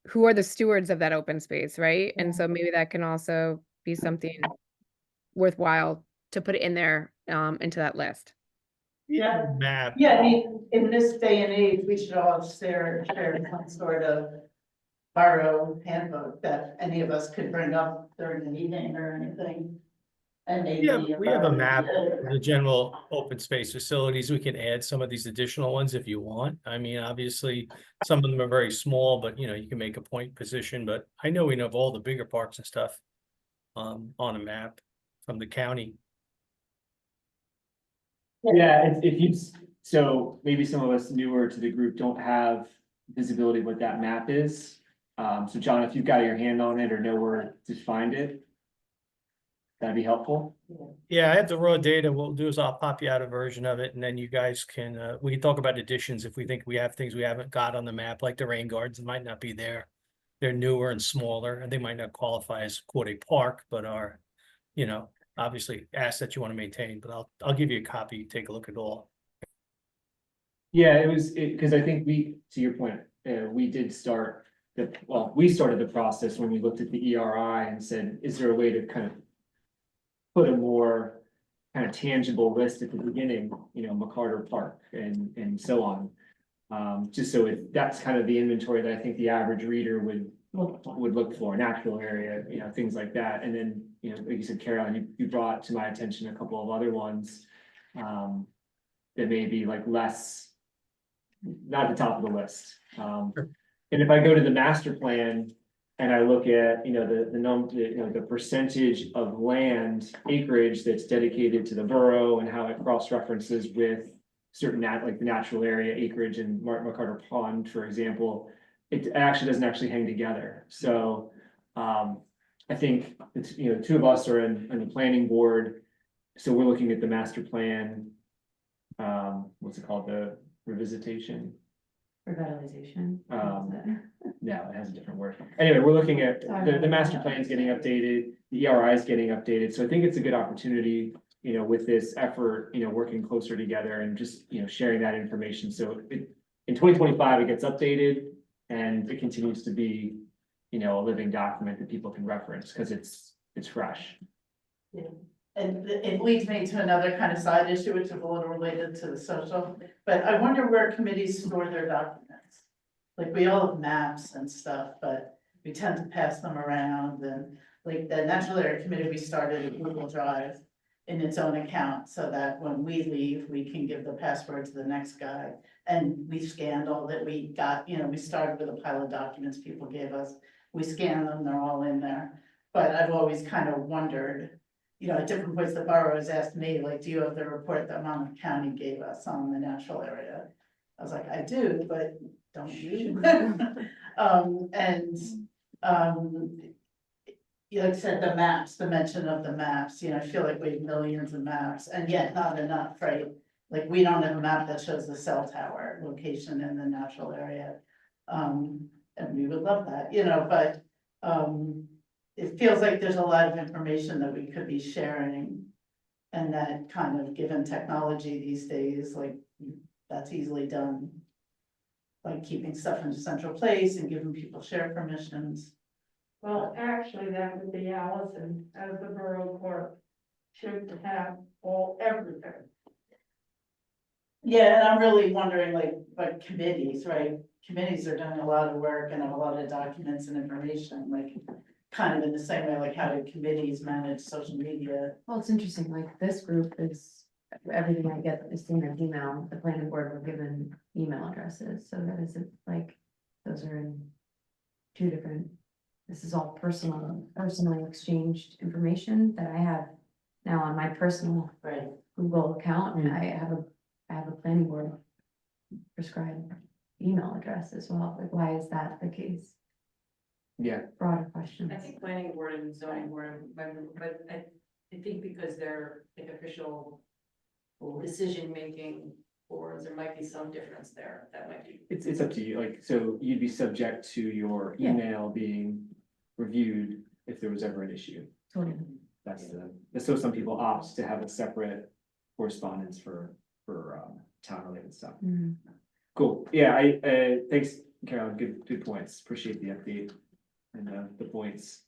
who are the stewards of that open space, right? And so maybe that can also be something worthwhile to put it in there, into that list. Yeah, Map. yeah, I mean, in this day and age, we should all share some sort of borough handbook that any of us could bring up during the meeting or anything. And maybe. Yeah, we have a map of the general open space facilities. We can add some of these additional ones if you want. I mean, obviously, some of them are very small, but you know, you can make a point position, but I know we know of all the bigger parks and stuff on a map from the county. Yeah, if you, so maybe some of us newer to the group don't have visibility of what that map is. So John, if you've got your hand on it or know where to find it, that'd be helpful. Yeah, I have the raw data. What we'll do is I'll pop you out a version of it and then you guys can, we can talk about additions if we think we have things we haven't got on the map, like the rain gardens might not be there. They're newer and smaller and they might not qualify as quote a park, but are, you know, obviously assets you want to maintain, but I'll give you a copy, take a look at it all. Yeah, it was, because I think to your point, we did start we started the process when we looked at the ERI and said, is there a way to kind of put a more kind of tangible list at the beginning, you know, McCarter Park and so on. Just so that's kind of the inventory that I think the average reader would look for, natural area, you know, things like that. And then, you know, like you said, Carolyn, you brought to my attention a couple of other ones that may be like less, not at the top of the list. And if I go to the master plan and I look at, you know, the percentage of land acreage that's dedicated to the borough and how it cross-references with certain like the natural area acreage and McCarter Pond, for example, it actually doesn't actually hang together. So I think it's, you know, two of us are in the planning board. So we're looking at the master plan. What's it called? The revisitation. Revitalization. No, it has a different word. Anyway, we're looking at, the master plan is getting updated, the ERI is getting updated, so I think it's a good opportunity, you know, with this effort, you know, working closer together and just, you know, sharing that information, so in 2025, it gets updated, and it continues to be, you know, a living document that people can reference, because it's fresh. And it leads me to another kind of side issue, which is a little related to the social, but I wonder where committees store their documents. Like, we all have maps and stuff, but we tend to pass them around, and like the Natural Area Committee, we started a Google Drive in its own account, so that when we leave, we can give the password to the next guy. And we scanned all that we got, you know, we started with a pile of documents people gave us, we scanned them, they're all in there. But I've always kind of wondered, you know, at different points, the borough has asked me, like, do you have the report that Monmouth County gave us on the natural area? I was like, I do, but don't you? You like I said, the maps, the mention of the maps, you know, I feel like we have millions of maps, and yet not enough, right? Like, we don't have a map that shows the cell tower location in the natural area. And we would love that, you know, but, it feels like there's a lot of information that we could be sharing. And that kind of, given technology these days, like, that's easily done. Like keeping stuff in a central place and giving people share permissions. Well, actually, that would be Allison as the borough clerk should have everything. Yeah, and I'm really wondering, like committees, right? Committees are doing a lot of work and have a lot of documents and information, like kind of in the same way, like how do committees manage social media? Well, it's interesting, like this group is, everything I get is in their email, the planning board were given email addresses, so that isn't like, those are in two different, this is all personally exchanged information that I have now on my personal Right. Google account, and I have a planning board prescribed email address as well, like why is that the case? Yeah, Broader questions. I think planning board and zoning board, but I think because they're like official decision-making boards, there might be some difference there, that might be. it's up to you, like, so you'd be subject to your Yeah. email being reviewed if there was ever an issue. Totally. That's so some people opt to have a separate correspondence for town related stuff. Mhm. Cool, yeah, thanks, Carolyn, good points, appreciate the update and the points.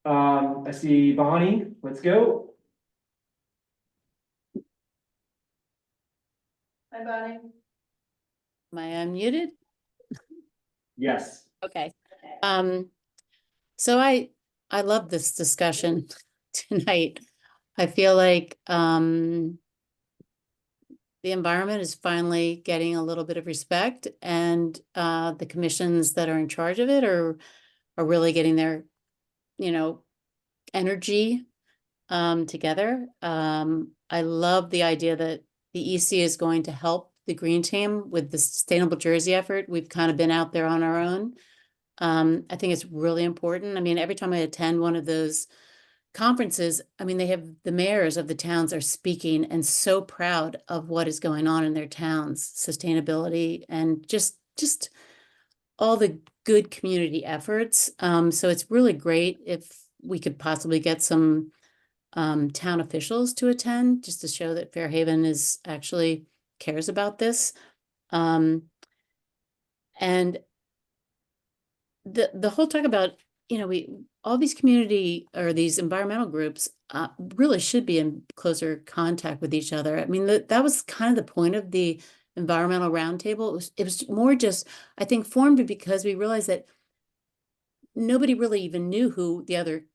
I see Bonnie, let's go. Hi, Bonnie. Am I unmuted? Yes. Okay. So I love this discussion tonight. I feel like the environment is finally getting a little bit of respect, and the commissions that are in charge of it are really getting their, you know, energy together. I love the idea that the EC is going to help the Green Team with the Sustainable Jersey effort. We've kind of been out there on our own. I think it's really important. I mean, every time I attend one of those conferences, I mean, they have the mayors of the towns are speaking and so proud of what is going on in their towns, sustainability, and just all the good community efforts. So it's really great if we could possibly get some town officials to attend, just to show that Fairhaven is actually cares about this. And the whole talk about, you know, all these community or these environmental groups really should be in closer contact with each other. I mean, that was kind of the point of the environmental roundtable. It was more just, I think, formed because we realized that nobody really even knew who the other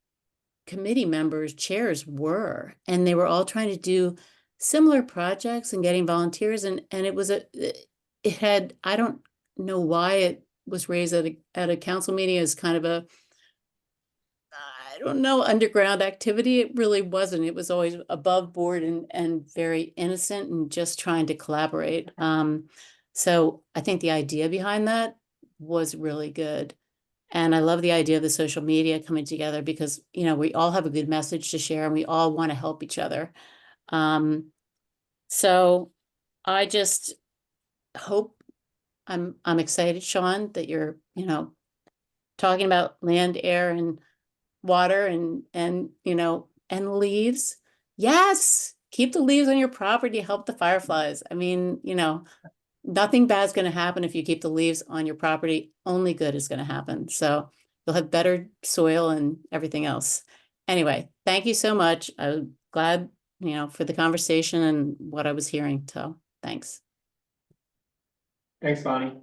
committee members, chairs were, and they were all trying to do similar projects and getting volunteers, and it had, I don't know why it was raised at a council meeting as kind of a, I don't know, underground activity. It really wasn't. It was always above board and very innocent and just trying to collaborate. So I think the idea behind that was really good. And I love the idea of the social media coming together because, you know, we all have a good message to share and we all want to help each other. So I just, hope, I'm excited, Sean, that you're, talking about land, air and water and, and leaves. Yes, keep the leaves on your property, help the fireflies. I mean, nothing bad's going to happen if you keep the leaves on your property. Only good is going to happen. So you'll have better soil and everything else. Anyway, thank you so much. I'm glad, for the conversation and what I was hearing. So thanks. Thanks, Bonnie.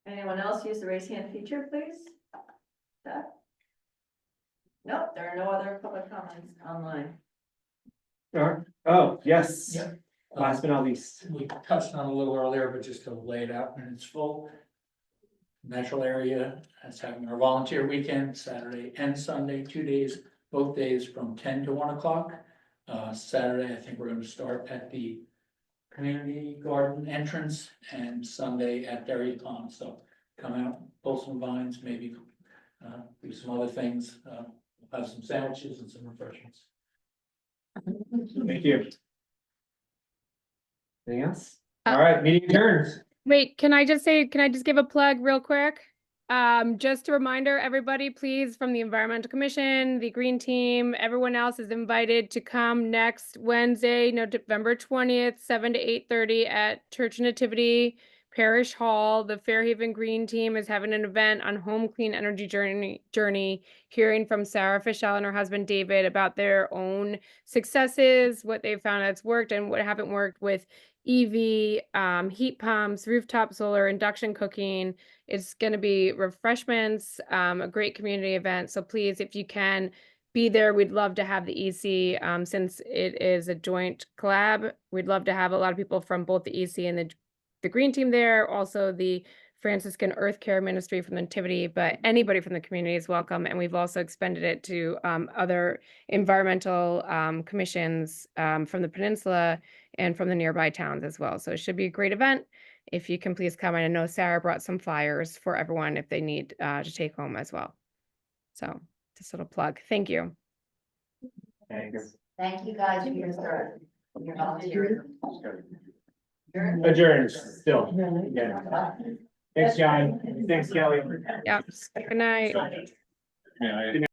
Anyone else use the raise hand feature, please? That? Nope, there are no other public comments online. Oh, yes. Yep. Last but not least. We touched on a little earlier, but just to lay it out in its full. Metro area is having our volunteer weekend, Saturday and Sunday, 2 days, both days from 10 to 1 o'clock. Saturday, I think we're going to start at the community garden entrance and Sunday at Dairy Pond. So come out, pull some vines, maybe do some other things. We'll have some sandwiches and some refreshments. Thank you. Anything else? Uh, All right, meeting adjourned. Wait, can I just give a plug real quick? Just a reminder, everybody, please, from the Environmental Commission, the Green Team, everyone else is invited to come next Wednesday, November 20th, 7 to 8:30 at Church Nativity Parish Hall. The Fairhaven Green Team is having an event on home clean energy journey, hearing from Sarah Fischel and her husband David about their own successes, what they've found that's worked and what haven't worked with EV, heat pumps, rooftop solar, induction cooking. It's going to be refreshments, a great community event. So please, if you can be there, we'd love to have the EC, since it is a joint collab. We'd love to have a lot of people from both the EC and the Green Team there. Also the Franciscan Earth Care Ministry from the Nativity, but anybody from the community is welcome. And we've also expanded it to other environmental commissions from the peninsula and from the nearby towns as well. So it should be a great event. If you can please come. And I know Sarah brought some flyers for everyone if they need to take home as well. So just a little plug. Thank you. Thanks. Thank you guys for your volunteerism. Adjourned still. Yeah. Thanks, John. Thanks, Kelly. Yep. Good night. Yeah,